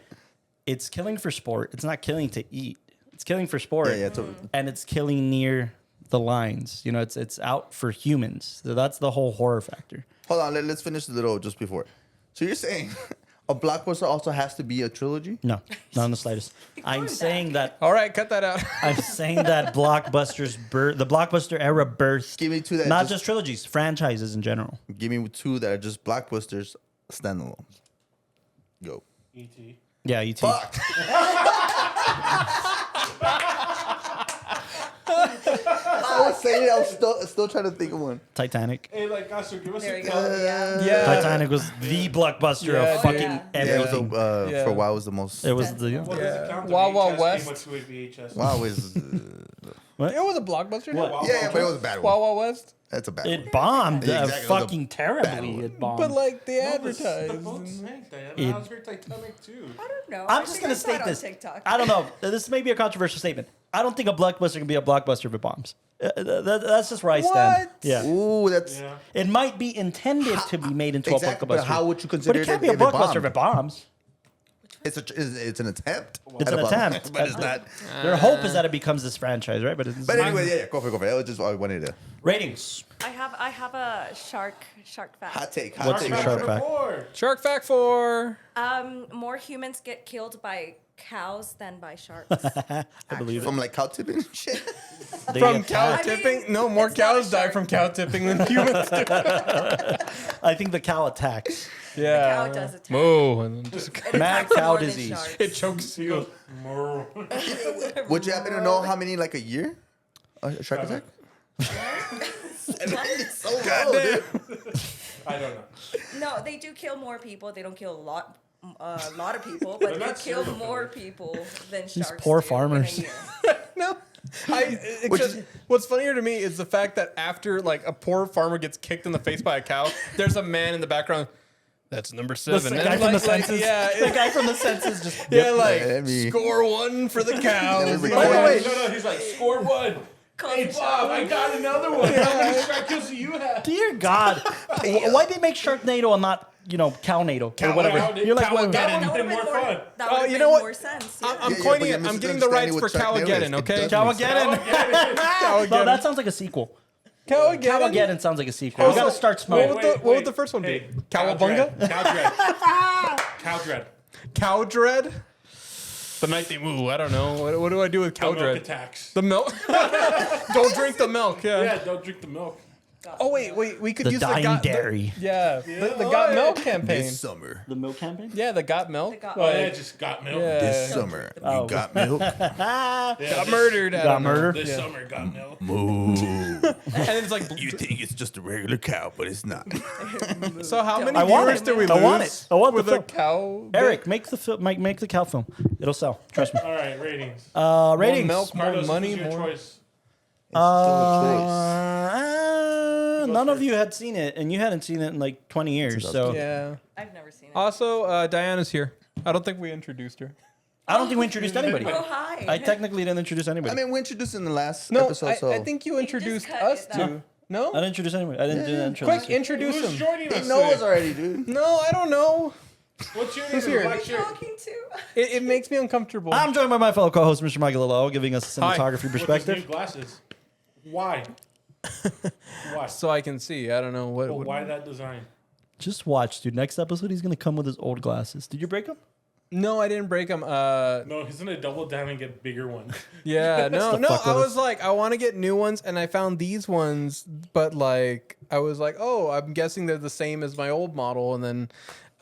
It's killing for sport. It's not killing to eat. It's killing for sport. Yeah, And it's killing near the lines. It's out for humans. So that's the whole horror factor. Hold on, let's finish the little just before. So you're saying a blockbuster also has to be a trilogy? No, not in the slightest. I'm saying that All right, cut that out. I'm saying that the blockbuster era birthed Give me two that not just trilogies, franchises in general. Give me two that are just blockbusters standalone. Go. E.T. Yeah, E.T. Fuck. I was saying, I was still trying to think of one. Titanic. Hey, like, Gaster, give us There a you count. go. Yeah. Yeah. Titanic was the blockbuster Yeah, of fucking yeah. Yeah, it was everything. Yeah. for a while, it was the most. It was the. What does it count? The Wild Wild VHS West. came with 2 VHS. Wow, is It was a blockbuster. What? No? yeah, but it was a bad Wild one. Wild West. That's a bad one. It bombed Yeah, exactly. It was a fucking bad terribly. one. It bombed. But like they No, the advertised. boat sank, Diana. It- How's your Titanic too? I don't know. I'm I just think gonna I saw it state on this. TikTok. I don't know. This may be a controversial statement. I don't think a blockbuster can be a blockbuster if it bombs. That's just where I stand. What? Yeah. Ooh, that's. Yeah. It might be intended to be made into Exactly, a blockbuster. but how would you But consider it can't it be a if it blockbuster if it bombed? bombs. It's an attempt. It's at an a bomb. attempt. but it's not. Their hope is that it becomes this franchise, right? But it's But anyway, yeah, go for it. That was just what I wanted to. ratings. I have a shark fact. Hot take. What's Hot your take. shark fact? Shark Fact 4. More humans get killed by cows than by sharks. I believe it. From like cow tipping and shit. They From attack- cow I mean, tipping? No, more it's not a cows die shark. from cow tipping than humans do. I think the cow attacks. Yeah. cow does attack. Moo. And then just It Mad attacks cow more than disease. sharks. it chokes you. Would you happen to know how many like a year? A shark attack? So low, dude. I don't know. No, they do kill more people. They don't kill a lot of people, but they not kill serial more people than sharks. poor do in a farmers. year. No. What's funnier to me is the fact that after like a poor farmer gets kicked in the face by a cow, there's a man in the background. That's number 7. The And guy from the like, census. yeah, The guy from the census just. yeah, like let me- score 1 for the cows. Let me Yeah. record. No, he's like, score 1. Hey, Call Bob, I got another one. How many shark kills do you have? Dear God, why'd they make Sharknado and not, Cownado or whatever? Cow- You're like, Cow- wait, That That would've would been have more been fun. more. That Oh, would have you made know what? more sense. I'm Yeah, coining but it. you're I'm getting the rights for misunderstanding what Cowageddon, Sharknado okay? is. It does make sense. Cowageddon. No, that sounds like a sequel. Cowageddon. Cowageddon sounds like a sequel. We gotta start small. What would the first one be? Hey, Cowabunga? Cow dread. Cow Dread? The night they moo. I don't know. What do I do with cow Milk dread? attacks. The milk? Don't drink the milk. Yeah. Yeah, don't drink the milk. Oh wait. We could The use dying the got dairy. Yeah. The Got Milk campaign. This summer. The milk campaign? Yeah, the Got Milk. The Got Oh, yeah, Like, just got milk. yeah. This summer. Oh. You got milk? Yeah, Got this- murdered. I Got don't know. murdered? This summer got milk. Moo. And it's like, You think it's just a regular cow, but it's not. so how many I want viewers it. do we lose? I want it. I want the with a film. cow. Eric, make the cow film. It'll sell. Trust me. All right, ratings. Ratings. More milk, more Carlos, money, who's your more. choice? None of you had seen it, and you hadn't seen it in like 20 years. So Yeah. I've never seen it. Also, Diana's here. I don't think we introduced her. I don't think we introduced anybody. Oh, hi. I technically didn't introduce anybody. I mean, we introduced in the last No, episode, so. I think you just introduced cut us it, to. though. No? I didn't introduce anybody. I didn't do that intro. Quick, introduce Who's him. joining He us knows today? already, dude. No, I don't know. What's your name? Who's here? Black Who are you shirt. talking to? It makes me uncomfortable. I'm joined by my fellow co-host, Mr. Michael Lillo, giving us a Hi. cinematography With his perspective. new glasses. Why? Why? so I can see. I don't know what. Well, why that design? Just watch, dude. Next episode, he's gonna come with his old glasses. Did you break them? No, I didn't break them. No, he's gonna double down and get bigger ones. Yeah, no. fuck I with was like, I want to get new ones, and I found these ones, but like, I was like, oh, I'm guessing they're the same as my old model, and then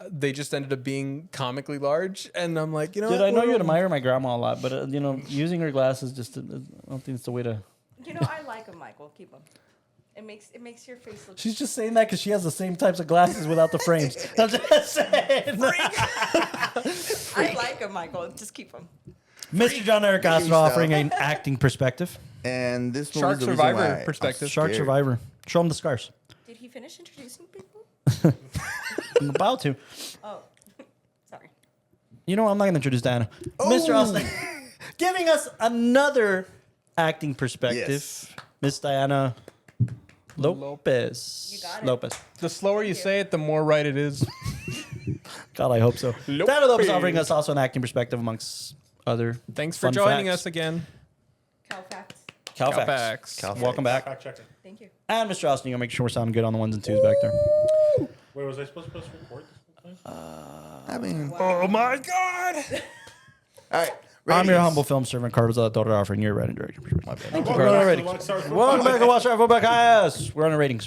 they just ended up being comically large, and I'm like, you know, Dude, what? I know you Well, admire my grandma a lot, but using her glasses just I don't think it's the way to. You know, I like them, Michael. Keep them. It makes your face look. She's just saying that because she has the same types of glasses without the frames. I'm just saying. I like them, Michael. Just keep them. Mr. John Eric Castro stop. offering an acting perspective. And this movie Shark is the reason Survivor why I'm perspective. Shark scared. Survivor. Show him the scars. Did he finish introducing people? I'm about to. Oh, sorry. You know what? I'm not going to introduce Diana. Mr. Austin, giving us another acting perspective. Yes. Miss Diana Lopez. You got it. Lopez. The slower you say it, the more right it is. God, I hope so. Lopez. Diana Lopez offering us also an acting perspective amongst other Thanks for fun joining facts. us again. Cow facts. Cal Cal facts. facts. Welcome back. Fact checker. Thank you. And Mr. Austin, you'll make sure we're sounding good on the ones and twos back there. Wait, was I supposed to record this whole time? I mean, Oh my God! all right. I'm your ratings. humble film servant, Carlos Torre, offering your writing direction. Welcome We're on our back to ratings. WatchTower Film Welcome back to Podcast. WatchTower Film Podcast. We're on our ratings.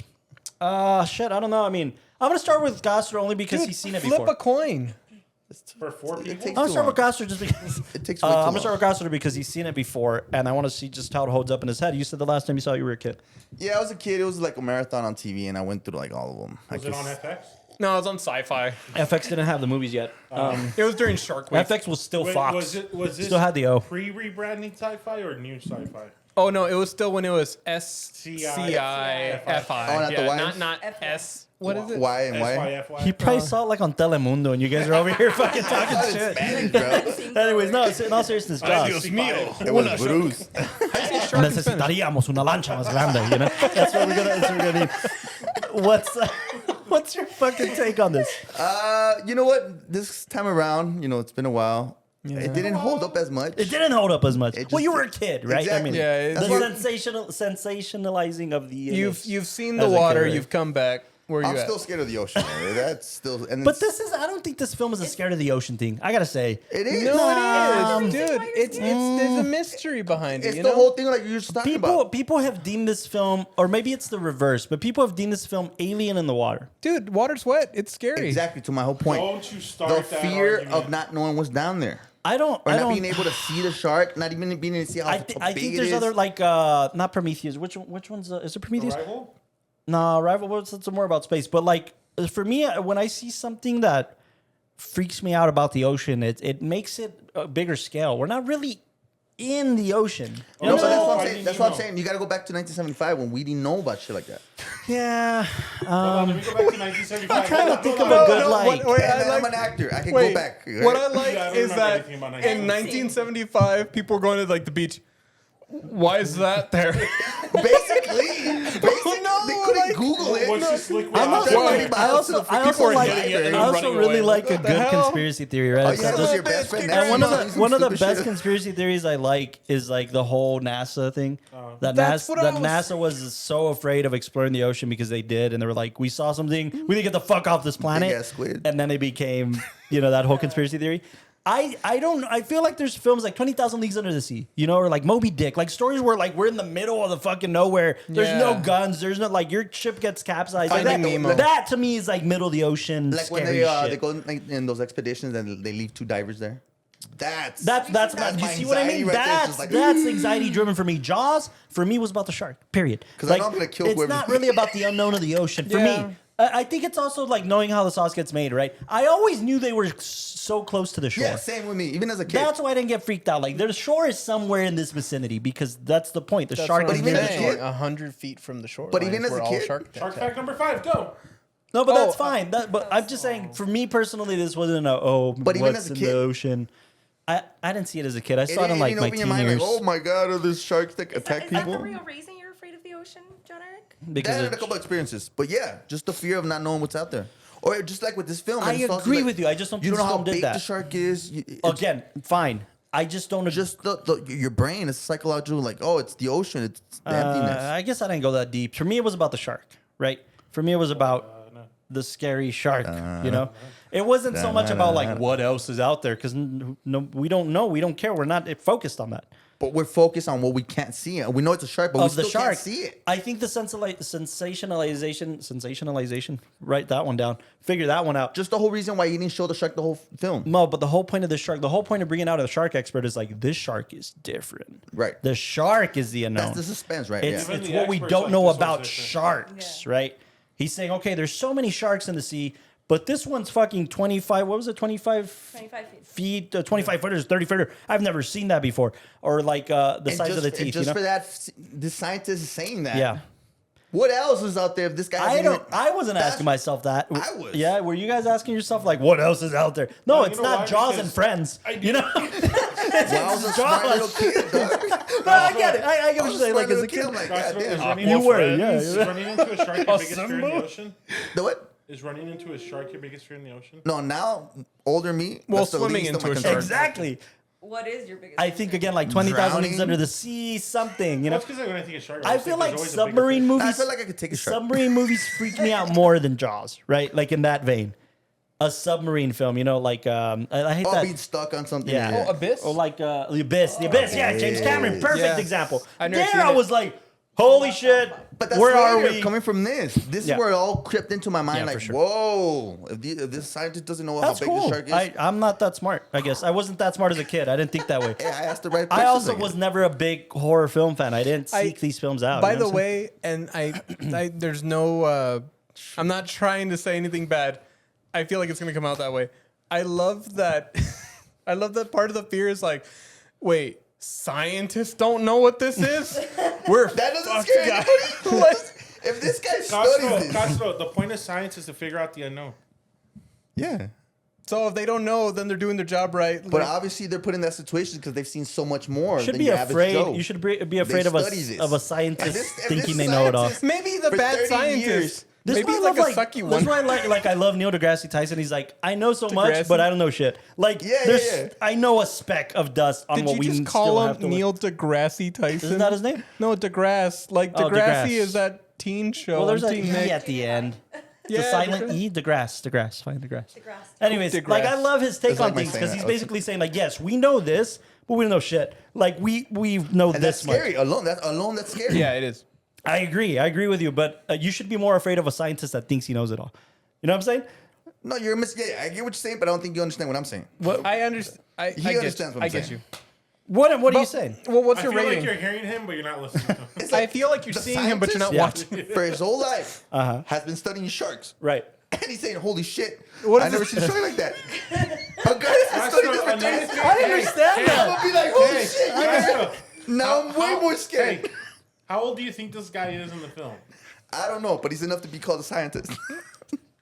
Shit, I don't know. I mean, I'm going to start with Gasser only because he's seen it Flip before. a coin. For 4 people? It takes I'm too gonna start long. with Coster just because. It takes way too I'm long. gonna start with Coster because he's seen it before, and I want to see just how it holds up in his head. You said the last time you saw it, you were a kid. Yeah, I was a kid. It was like a marathon on TV, and I went through like all of them. Was it on FX? No, it was on Sci-Fi. FX didn't have the movies yet. It was during Shark Week. FX was still Wait, Fox. was this Still had the O. pre-rebranding sci-fi or new sci-fi? Oh no, it was still when it was SCIFI. Oh, not the Ys? not S. What is it? Why and why? SYFY? He probably saw it like on Telemundo, and you guys are over here fucking talking shit. Spanish, bro. Anyways, no, in all seriousness, Josh. It was Bruce. Necesitaríamos una lancha más grande, you know? That's what we're gonna need. What's your fucking take on this? You know what? This time around, it's been a while. Yeah. It didn't hold up as much. It didn't hold up as much. It Well, just- you were a kid, right? Exactly. Yeah, the it's- sensationalizing of the You've seen the As a kid, water. right? You've come back. Where I'm you at? still scared of the ocean. Man. That's still. And But I don't think this film is a scared of the ocean thing. I gotta say. It is. No, it is, dude. It's there's a mystery behind it. It's You the know? whole thing like you're just talking about. People have deemed this film, or maybe it's the reverse, but people have deemed this film alien in the water. Dude, water's wet. It's scary. Exactly to my whole point. Don't you start The that fear argument. of not knowing what's down there. I don't. Or I not don't. being able to see the shark, not even being able to see how, I big think it there's is. other like not Prometheus. Which one's is it Prometheus? Arrival? No, Rival. What's some more about space? But like for me, when I see something that freaks me out about the ocean, it makes it a bigger scale. We're not really in the ocean. No, but that's what I'm Finding saying. That's what I'm Nemo. saying. You got to go back to 1975 when we didn't know about shit like that. Yeah. Hold on, let me go back to 1975. I'm trying to think Hold of on. a good like. Wait, Hey, I man, I'm like- an actor. I can Wait, go back. Right? what I like Yeah, I don't is remember that anything about in 1975. 1975, people were going to like the beach. Why is that there? Basically, they couldn't like- Google it. What's this liquid I'm object? also Well, like, I also People are like, hitting it and I also running really away. like a What the good hell? conspiracy theory, right? Oh, yeah, So those this- are your best friend. and one of the Stupid best shit. conspiracy theories I like is like the whole NASA thing. That That's NASA, what I that was- NASA was so afraid of exploring the ocean because they did, and they were like, "We saw something, we need to get the fuck off this planet." Big-ass squid. And then it became, that whole conspiracy theory. I feel like there's films like 20,000 Leagues Under the Sea, or like Moby Dick, like stories where like we're in the middle of the fucking nowhere. There's no Yeah. guns. There's no like your ship gets capsized. Like, Finding that, Nemo. that to me is like middle of the ocean. Like when scary they shit. go in those expeditions and they leave 2 divers there. That's That's my you see what I anxiety mean? right there. It's That's just like, that's anxiety driven for me. Jaws for me was about the shark. Period. 'Cause I know I'm gonna kill It's whoever- not really about the unknown of the ocean for Yeah. me. I think it's also like knowing how the sauce gets made. Right? I always knew they were so close to the shore. Yeah, same with me. Even as a kid. That's why I didn't get freaked out. Like the shore is somewhere in this vicinity because that's the point. The That's shark what is I'm even near as the a saying. shore. kid- 100 feet from the shore. But even as a kid- Shark fact number 5, go. No, but that's Oh, fine. But I'm just saying, for me personally, this wasn't But even what's as a in kid- the ocean. I didn't see it as a kid. I saw it in didn't like my open teen your mind years. like, oh my god, are these sharks that attack Is that people? the real reason you're afraid of the ocean, John Eric? because That and a it- couple experiences. But yeah, just the fear of not knowing what's out there. Or just like with this film. I and it's also agree like, with you. I just don't You think don't know this how film did big that. the shark is. It's Again, fine. I just don't. just your brain is psychological. Like, oh, it's the ocean. It's the emptiness. I guess I didn't go that deep. For me, it was about the shark, right? For me, it was about the scary shark. It wasn't so much about like what else is out there because no, we don't know. We don't care. We're not focused on that. But we're focused on what we can't see. We know it's a shark, but we Of the still shark, can't see it. I think the sensationalization. Write that one down. Figure that one out. Just the whole reason why you didn't show the shark the whole film. No, but the whole point of the shark, the whole point of bringing out a shark expert is like this shark is different. Right. The shark is the unknown. That's the suspense, right? It's, Yeah. it's the what we experts don't like know this one's about different. sharks, Yeah. right? He's saying, okay, there's so many sharks in the sea, but this one's fucking 25. What was it? 25 25 feet. feet, 25 footers, 30 footer. I've never seen that before. Or like the And size of the and teeth. just You know? for that, the scientist is saying that. Yeah. What else is out there if this guy? I wasn't asking myself that. I was. Yeah, were you guys asking yourself like, what else is out there? No, No, it's you know not why? Jaws Because and Friends. I You know? Well, I was a Jaws. smart little kid, dog. No, I get it. I get I what was you're saying. a Like smart as a little kid. I'm like, Guys, God is damn. running You into- were, yeah. Is running into a shark your biggest fear in the ocean? The what? Is running into a shark your biggest fear in the ocean? No, now older me. Well, that's the swimming least of into my a concerns. shark. Exactly. What is your biggest? I think again, like 20,000 Leagues Drowning. Under the Sea, something. You know, That's because when I think of shark, I always feel think like there's always a bigger submarine fish. movies. I feel like I could take a shark. Submarine movies freak me out more than Jaws, right? Like in that vein, a submarine film. You know, like I hate Oh, that. being stuck on something. Yeah. Yeah. Oh, Abyss? Or like the Abyss. The Abyss. Yeah, James Cameron. Perfect Yeah. example. I've never There, seen I it. was like, Holy shit! But that's Where are later, we? coming from this. This Yeah. is where it all crept into my mind. Yeah, for Like, sure. whoa! If this scientist doesn't know That's how big cool. the shark is, I'm not that smart. I guess I wasn't that smart as a kid. I didn't think that way. hey, I asked the right I questions. also guess. was never a big horror film fan. I didn't seek these films out. By you know the what I'm saying? way, and I there's no. I'm not trying to say anything bad. I feel like it's gonna come out that way. I love that. I love that part of the fear is like, wait, scientists don't know what this is. We're That doesn't fucked, scare guys. anybody. If this guy studies this, Castro, the point of science is to figure out the unknown. yeah. So if they don't know, then they're doing their job right. But Like, obviously, they're put in that situation because they've seen so much more. You should than be your average afraid. Joe. You should be afraid of study this. a If scientist this thinking they know it all. scientist- maybe the For bad 30 scientist. years. This Maybe is like why I a sucky This is one. why I love Neil deGrasse Tyson. He's like, I know so much, deGrasse? but I don't know shit. Like, Yeah, there's, yeah. I know a speck of dust on Did what you we just still call have him to Neil deGrasse Tyson? Isn't that his name? No, deGrasse. Like Oh, Degrassi deGrasse. is that teen show. Well, there's on an Teen E Nick. at the end. Yeah, the silent deGrasse. E, deGrasse, find deGrasse. DeGrasse. Anyways, deGrasse. like I love his take That's on like my things saying because that. he's Okay. basically saying like, yes, we know this, but we don't know shit. Like we know And that's this much. scary. That's scary. Yeah, it is. I agree with you, but you should be more afraid of a scientist that thinks he knows it all. You know what I'm saying? No, you're yeah, I get what you're saying, but I don't think you understand what I'm saying. I understand. I He get, understands what I'm I get saying. you. What are you But- saying? Well, what's I your feel rating? like you're hearing him, but you're not listening to him. It's I feel like you're the seeing him, but you're not scientist, watching. For his whole life, Uh-huh. has been studying sharks. Right. And he's saying, holy shit, What is I've never this? seen a shark like that. A guy that's been studying this for 30 years. I understand I'm that. going to be like, holy Hey, shit. Castro, Now I'm way more scared. Hey, how old do you think this guy is in the film? I don't know, but he's enough to be called a scientist.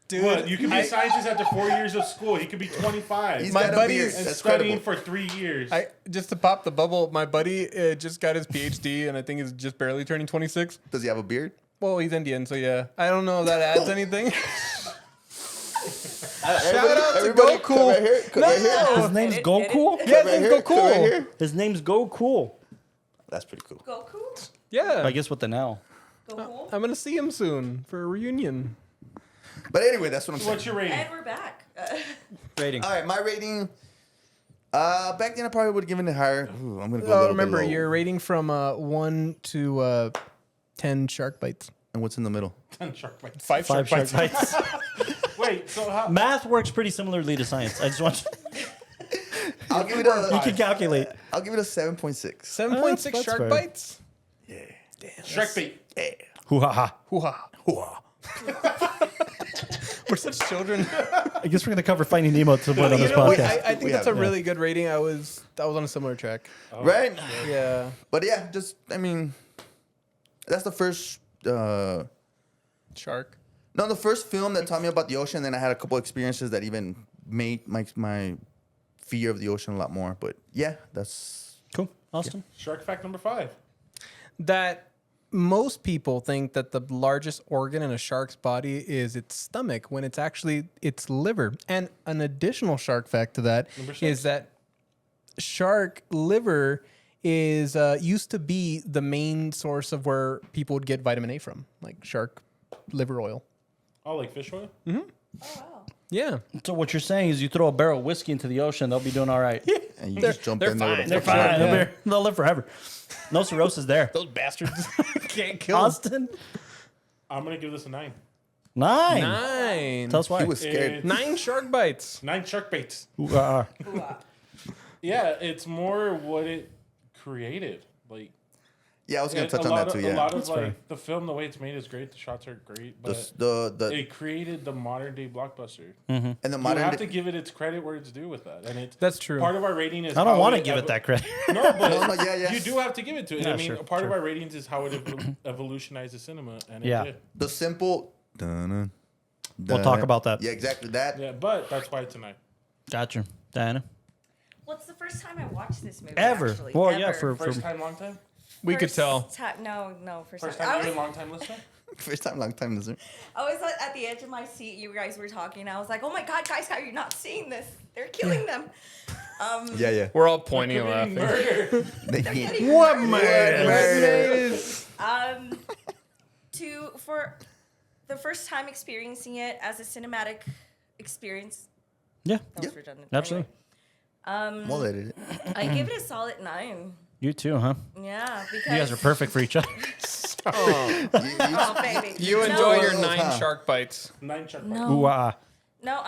Dude, What? You can be a scientist after 4 years of school. He could be 25 He's My got a buddy beard. is and That's studying credible. for 3 years. just to pop the bubble, my buddy just got his PhD, and I think he's just barely turning 26. Does he have a beard? Well, he's Indian, so yeah. I don't know if that adds anything. Shout out to everybody, Goku. Cut right here. Cut right here. His name's Goku? Yeah, Cut right his name's here, cut right Goku. here. His name's Goku. That's pretty cool. Goku? Yeah. I guess with the now. Goku? I'm going to see him soon for a reunion. But anyway, that's what I'm saying. What's your rating? And we're back. Rating. All right, my rating. Back then I probably would have given it higher. Ooh, I'm gonna go. A little Remember, bit low. your rating from 1 to 10 shark bites. And what's in the middle? 10 shark bites. 5 5 shark shark bites. bites. Wait, so how? Math works pretty similarly to science. I just want I'll give it you a. can calculate. I'll give it a 7.6. 7.6 that's shark fair. bites? Shark bait. Hoo ha ha. Hoo-ha. We're such children. I guess we're gonna cover Finding Nemo at some point on this Wait, podcast. I think We that's have, a really good rating. I was on a similar track. Right? Yeah. But yeah, just I mean, that's the first. Shark. No, the first film that taught me about the ocean. Then I had a couple experiences that even made my fear of the ocean a lot more. But yeah, that's Cool. Austin. Shark fact number 5. That most people think that the largest organ in a shark's body is its stomach when it's actually its liver. And an additional shark fact to that Number 6. is that shark liver is used to be the main source of where people would get vitamin A from, like shark liver oil. Oh, like fish oil? Oh, wow. Yeah. So what you're saying is you throw a barrel of whiskey into the ocean, they'll be doing all right. and you just jump they're in there. with fine. a They're fucking- fine. Yeah. They'll live forever. No cirrhosis there. Those bastards can't kill us. Austin. I'm going to give this a 9. 9. 9. Tell us why. He was scared. It's 9 shark bites. 9 shark baits. Ooh, ah, ah. Ooh, ah. Yeah, it's more what it created. Like, Yeah, I was gonna it- touch a on lot that too. of, a Yeah, lot of That's fair. like the film, the way it's made is great. The shots are great, but the it created the modern day blockbuster. and the You modern. have to give it its credit where it's due with that, and it's That's true. Part of our rating is I don't how want to give it that credit. No, but No, no, yeah. you do have to give it to it. Yeah, I mean, sure, part of sure. our ratings is how it evolutionized the cinema, and Yeah. it did. The simple. Dun, We'll talk about that. Yeah, exactly that. Yeah, but that's why tonight. Gotcha. Diana. Well, it's the first time I watched this movie. Ever. Actually. Well, Ever. yeah, for First time, long time. We could tell. No, first, First time. time, I even was, long time listener. First time, long time listener. I was at the edge of my seat. You guys were talking. I was like, "Oh my god, guys, how are you not seeing this? They're killing them." Yeah, yeah. We're all pointing and Committing laughing. murder. What murder? For the first time experiencing it as a cinematic experience. Yeah. That was Yeah, redundant. Absolutely. We'll edit it. I give it a solid 9. You too, huh? Yeah, because You guys are perfect for each other. Oh, baby. You No. enjoy your Those, 9 huh? shark bites. 9 shark No. Ooh, No,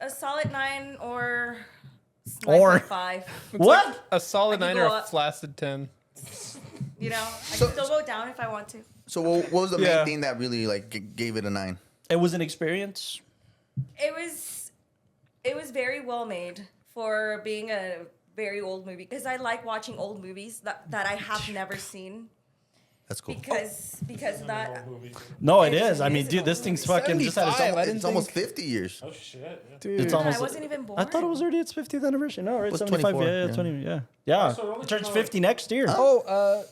a solid 9 or Or- 5. What? A solid I can 9 or go a up. flaccid 10. You know, I So- can still go down if I want to. So what was the Yeah. main thing that really like gave it a 9? It was an experience. It was very well made for being a very old movie because I like watching old movies that I have never seen That's cool. because of that. No, it It is. I mean, is dude, an this old thing's movie. fucking just had its 75, own. I didn't It's almost think- 50 years. Oh shit. Yeah. Dude. It's I almost. wasn't even born. I thought it was already its 50th anniversary. No, right? was 75. 24, Yeah, yeah. 20. Yeah. So it only It turns came out- 50 next year. Oh,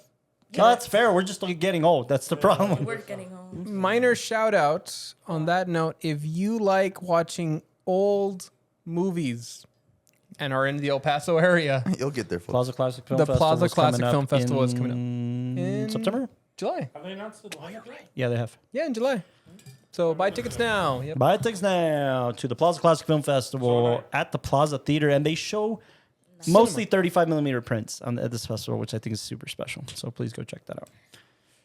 No, that's fair. We're just like getting old. That's the problem. We're getting home. minor shout out on that note. If you like watching old movies and are in the El Paso area, You'll get there, folks. Plaza Classic Film The Festival. Plaza is coming Classic up Film Festival is in coming up. September. July. Have they announced it? Oh, you're right. Yeah, they have. Yeah, in July. So buy tickets now. Yep. Buy tickets now to the Plaza Classic Film Festival So at the Plaza Theater, and they show mostly 35 millimeter prints at this festival, which I think is super special. So please go check that out.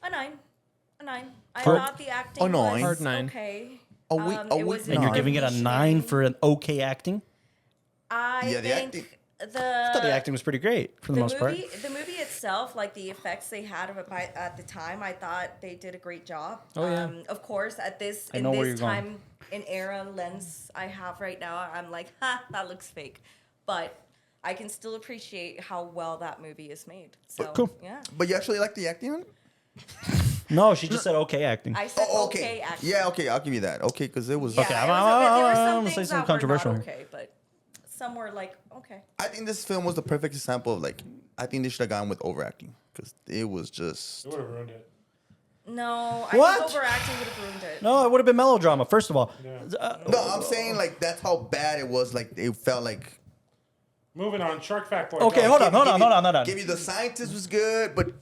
A 9. A 9. I Hard- thought the acting Oh, no. was Hard 9. okay. Oh, wait, oh, it wait, was no. And you're giving it a 9 for. for an okay acting. I Yeah, the think acting- I thought the acting was pretty great for the most part. The movie itself, like the effects they had of it at the time, I thought they did a great job. Oh, yeah. Of course, at this I in know where this you're going. time in era lens I have right now, I'm like, ha, that looks fake, but I can still appreciate how well that movie is made. So Cool. yeah, But you actually like the acting on it? No, she just said okay acting. I said Oh, okay. okay. Actually. Yeah, okay. I'll give you that. Okay, because it was. Yeah, Okay, it I'm was there were some gonna say things something that controversial were here. not okay, but some were like okay. I think this film was the perfect example of like. I think they should have gone with overacting because it was just. It would have ruined it. No, I What? think overacting would have ruined it. No, it would have been melodrama. First of all, Yeah. No, I'm saying like that's how bad it was. Like it felt like. Moving on. Shark Fact Boy. Okay, go. hold on. Give you the scientist was good, but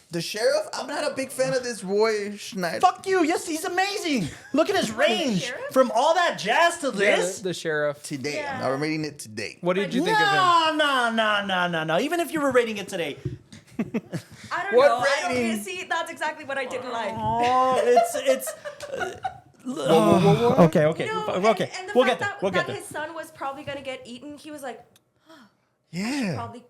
the sheriff. I'm not a big fan of this Roy Schneider. fuck you. Yes, he's amazing. Look at his range sheriff? from all that jazz to this. The sheriff. Today, Yeah. I'm rating it today. What did you think of him? No. Even if you were rating it today, I don't What know. I rating? don't see. That's exactly what I didn't like. oh, it's. Okay. No, Okay. and the We'll fact get there. We'll that get there. his son was probably gonna get eaten. He was like, Yeah. probably,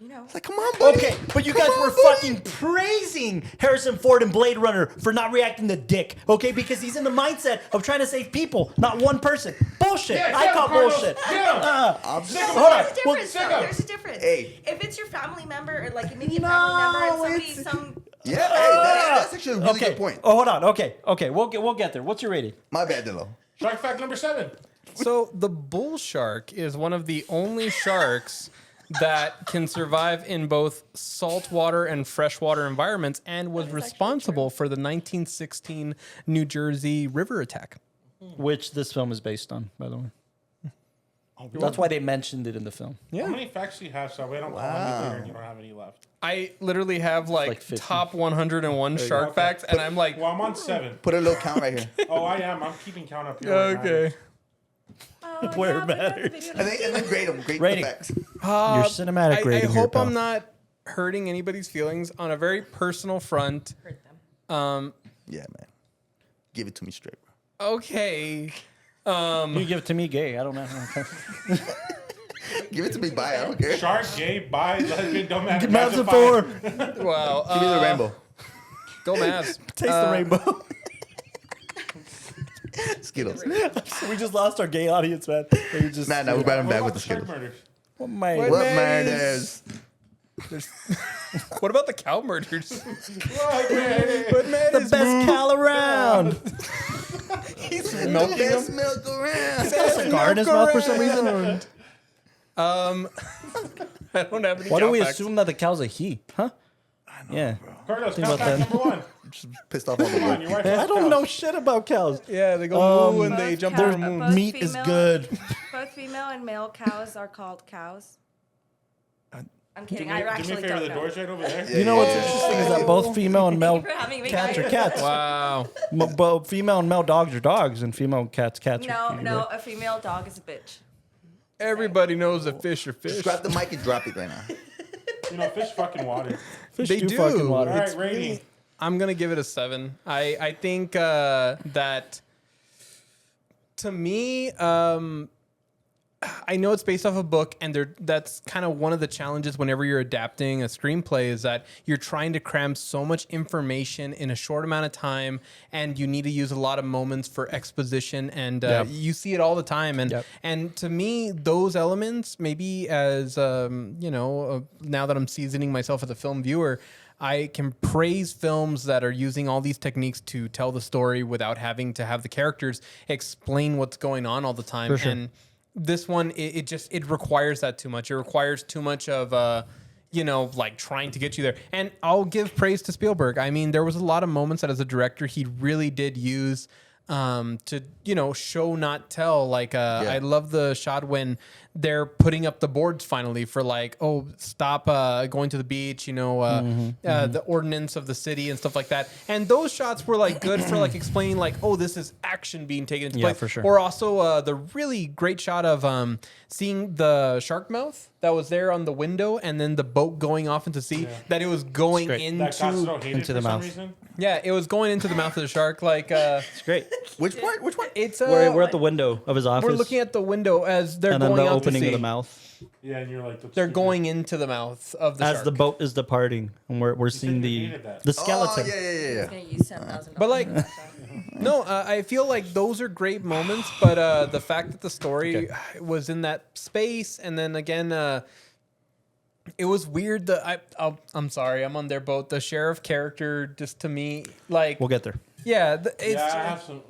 you know. Like, come on, buddy. Okay, but you Come guys on, were buddy. fucking praising Harrison Ford and Blade Runner for not reacting to dick, okay? Because he's in the mindset of trying to save people, not one person. Bullshit. Yeah, I get call him, Carlos. bullshit. Get him. I'm just- Hold on. There's a difference. Well, though. There's a difference. Hey. If it's your family member or like immediate family member and somebody, it's- some. Yeah, hey, that's actually a really Okay. good point. Oh, hold on. Okay. We'll get there. What's your rating? My bad, Dilo. Shark Fact number 7. So the bull shark is one of the only sharks that can survive in both saltwater and freshwater environments and was responsible for the 1916 New Jersey river attack. Which this film is based on, by the way. That's why they mentioned it in the film. How many facts do you have? So we don't call any later and you don't have any left. I literally have like, like 50. top 101 shark Okay. facts, and I'm like, Well, I'm on 7. Put a little count right here. Oh, I am. I'm keeping count up here. right now. okay. Oh, Where yeah, we got the matters. video. And then grade them. Grade Rating. the facts. Your cinematic I rating here, hope pal. I'm not hurting anybody's feelings on a very personal front. Hurt them. Yeah, man. Give it to me straight, bro. Okay. You give it to me gay. I don't know. Give it to me bi. I don't care. Shark, gay, bi, lesbian, don't matter. Maps of Massive 4. Wow. Give me the rainbow. Go Mavs. Taste the rainbow. Skittles. We just lost our gay audience, man. We just, Nah, we brought him back with the Shark Skittles. murders. What my What? What Mayonnaise. murders? What about the cow murders? the best cow around. He's The milking best them. milk around. Got a cigar in his mouth for some reason. I don't have any Why do cow we facts. assume that the cow's a he? Huh? Yeah. Carlos, Think count about fact that. number 1. Just pissed off all the Come on, women. your wife I loves don't cows. know shit about cows. Yeah, they go moo and Both they jump cow- over moon. both Meat is female- good. Both female and male cows are called cows. I'm Do kidding. me, I do me a actually favor, don't the know. door's right over there. Yeah. You know what's interesting is that both female and male Thank you for having me, cats are guys. cats. Wow. Both female and male dogs are dogs, and female cats cats. No, are no, a female dog is a bitch. Everybody knows that fish are fish. Just grab the mic and drop it right now. You know, fish fucking water. Fish They do do. fucking water. All right, rating. I'm gonna give it a 7. I think that to me, I know it's based off a book, and that's kind of one of the challenges whenever you're adapting a screenplay is that you're trying to cram so much information in a short amount of time, and you need to use a lot of moments for exposition, and you see it all the time. And and to me, those elements, maybe as now that I'm seasoning myself as a film viewer, I can praise films that are using all these techniques to tell the story without having to have the characters explain what's going on all the time. For sure. And this one, it requires that too much. It requires too much of, like trying to get you there. And I'll give praise to Spielberg. I mean, there was a lot of moments that as a director, he really did use to, show, not tell. Like, I love the shot when they're putting up the boards finally for like, oh, stop going to the beach, the ordinance of the city and stuff like that. And those shots were like good for like explaining like, oh, this is action being taken into place. For sure. Or also the really great shot of seeing the shark mouth that was there on the window and then the boat going off into sea, that it was going into the mouth. Yeah, it was going into the mouth of the shark. Like, It's great. Which part? it's We're at the window of his office. we're looking at the window as they're and then going the out to opening sea. of the mouth Yeah, and you're like, They're going into the mouth of the as shark. the boat is departing, and we're seeing you the hated that. the skeleton. Oh, yeah. He's gonna use $10,000. But like, no, I feel like those are great moments. But the fact that the story was in that space, and then again, it was weird. I'm sorry, I'm on their boat. The sheriff character, just to me, like, We'll get there. yeah, it's. Yeah, I have some.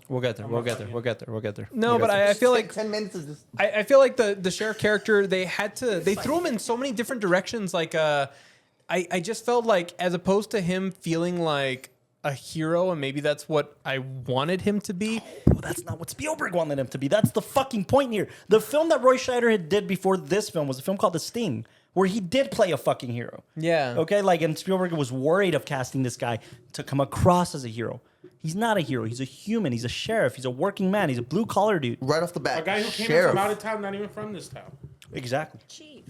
We'll get there. I'm We'll not get there. fucking- We'll get there. We'll get there. No, but I feel like 10 minutes is just. I feel like the sheriff character, they threw him in so many different directions. Like, I just felt like, as opposed to him feeling like a hero, and maybe that's what I wanted him to be. Well, that's not what Spielberg wanted him to be. That's the fucking point here. The film that Roy Scheider had did before this film was a film called The Sting, where he did play a fucking hero. Yeah. Okay, and Spielberg was worried of casting this guy to come across as a hero. He's not a hero. He's a human. He's a sheriff. He's a working man. He's a blue collar dude. Right off the bat. A guy who came in sheriff. from out of town, not even from this town. Exactly. cheap.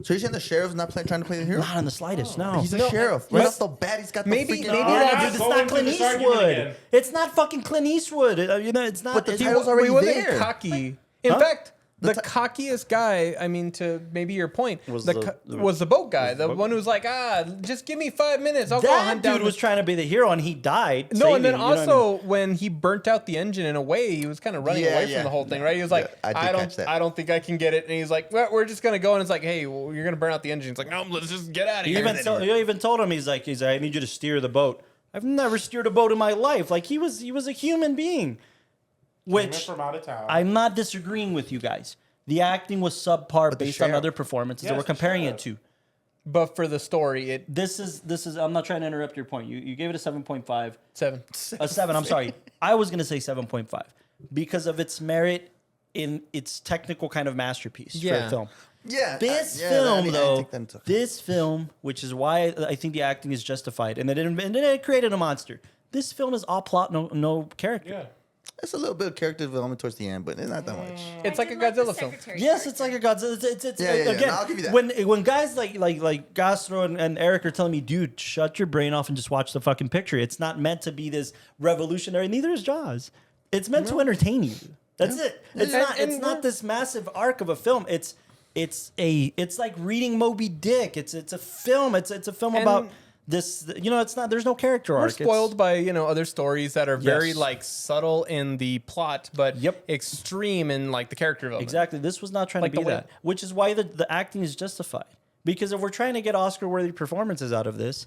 So you're saying the sheriff's not trying to play the hero? Not in the slightest. No. He's a sheriff. Right off the bat, he's got the Maybe- freaking. maybe No, that- I'm Dude, it's going not to Clint this argument Eastwood. again. It's not fucking Clint Eastwood. It's not. But the it's- title's already He wasn't there. cocky. In Huh? fact, the cockiest guy, I mean, to maybe your point, Was was the- the boat guy. The one who was like, just give me 5 minutes. I'll go That hunt dude down. was trying to be the hero, and he died. No, and then saving, you know what I mean? also when he burnt out the engine in a way, he was kind of running Yeah, away yeah. from the whole thing, right? He was like, Yeah, I did catch that. I don't think I can get it. And he's like, well, we're just gonna go. And it's like, hey, well, you're gonna burn out the engine. It's like, no, let's just get out of He here. even told him, he's like, I need you to steer the boat. I've never steered a boat in my life. Like he was a human being. Came in Which from out of town. I'm not disagreeing with you guys. The acting was subpar the based on sheriff- other performances that Yes, we're the comparing it sheriff. to. But for the story, it This is. I'm not trying to interrupt your point. You gave it a 7.5. 7. A 7. I'm sorry. I was gonna say 7.5 because of its merit in its technical kind of masterpiece for Yeah. a film. Yeah. This yeah, film, I didn't though, take that into- this film, which is why I think the acting is justified, and it created a monster. This film is all plot, no character. Yeah. It's a little bit of character development towards the end, but it's not that much. It's I like a did the Godzilla film. secretary Yes, it's like character. a Godzilla. It's Yeah, yeah, again no, I'll give you that. when guys like Gastro and Eric are telling me, dude, shut your brain off and just watch the fucking picture. It's not meant to be this revolutionary. Neither is Jaws. It's meant to entertain you. That's it. It's not. It's not this massive arc of a film. It's like reading Moby Dick. It's a film. It's a film And- about this. It's not. There's no character arc. We're It's- spoiled by other stories that are very Yes. like subtle in the plot, but Yep. extreme in like the character development. Exactly. This was not trying Like to be the way- that, which is why the acting is justified. Because if we're trying to get Oscar-worthy performances out of this,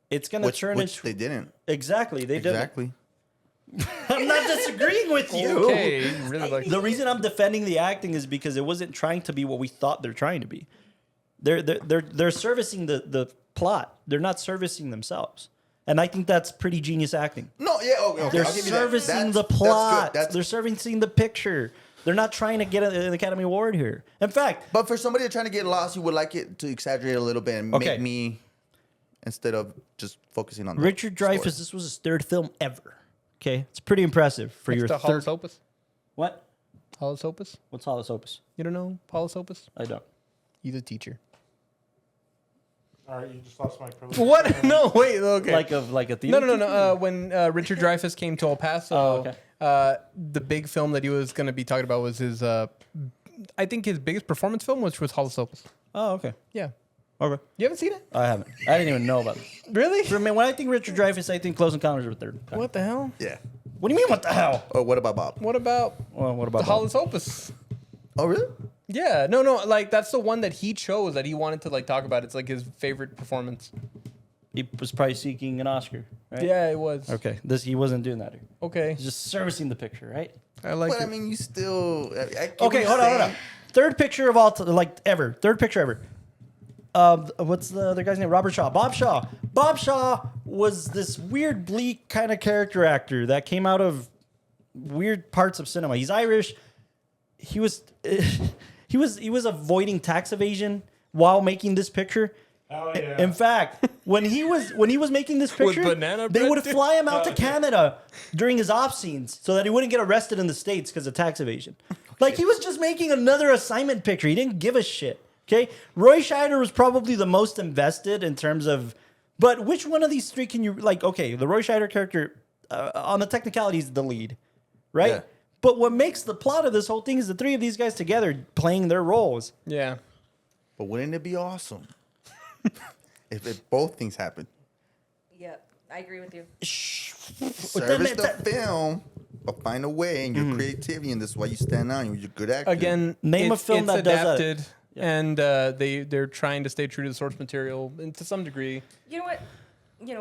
it's going to turn Which into they didn't. exactly. They didn't. Exactly. I'm not disagreeing with you. Okay, you really like The reason I'm defending the acting is because it wasn't trying to be what we thought they're trying to be. They're servicing the plot. They're not servicing themselves. And I think that's pretty genius acting. No, yeah, okay, They're I'll give you that. servicing the That's plot. good. They're servicing the picture. They're not trying to get an Academy Award here. In fact, But for somebody trying to get lost, you would like it to exaggerate a little bit and Okay. make me, instead of just focusing on the Richard Dreyfuss, story. this was his third film ever. Okay, it's pretty impressive for Next your to Hollis third. Opus. What? Hollis Opus. What's Hollis Opus? You don't know Hollis Opus? I don't. He's a teacher. All right, you just lost my privilege. What? No, wait. Okay. Like a theater. No. When Richard Dreyfuss came to El Paso, the big film that he was going to be talking about was his, I think his biggest performance film, which was Hollis Opus. Oh, okay. Yeah. Okay. You haven't seen it? I haven't. I didn't even know about it. Really? For me, when I think Richard Dreyfuss, I think Close Encounters of the Third Kind. What the hell? Yeah. What do you mean? What the hell? Or what about Bob? What about Well, what about the Hollis Opus? Oh, really? Yeah. No. Like, that's the one that he chose that he wanted to, like, talk about. It's, like, his favorite performance. He was probably seeking an Oscar, right? Yeah, it was. Okay. He wasn't doing that here. Okay. He's just servicing the picture, right? I like But it. I mean, you still. I get Okay, what hold you're on. saying. Third picture of all, ever. Third picture ever. What's the other guy's name? Robert Shaw. Bob Shaw. Bob Shaw was this weird, bleak kind of character actor that came out of weird parts of cinema. He's Irish. He was avoiding tax evasion while making this picture. Oh yeah. In fact, when he was making this picture, banana they bread, would dude? fly him out to Canada during his off scenes so that he wouldn't get arrested in the States because of tax evasion. Like, he was just making another assignment picture. He didn't give a shit. Okay, Roy Scheider was probably the most invested in terms of, but which one of these three can you like? Okay, the Roy Scheider character on the technicalities, the lead, right? Yeah. But what makes the plot of this whole thing is the three of these guys together playing their roles. Yeah. But wouldn't it be awesome if both things happen? Yeah, I agree with you. Service the film, but find a way and your creativity, and this is why you stand out. And you're a good actor. Again, Name a film it's that does that. adapted, and they're trying to stay true to the source material, and to some degree. You know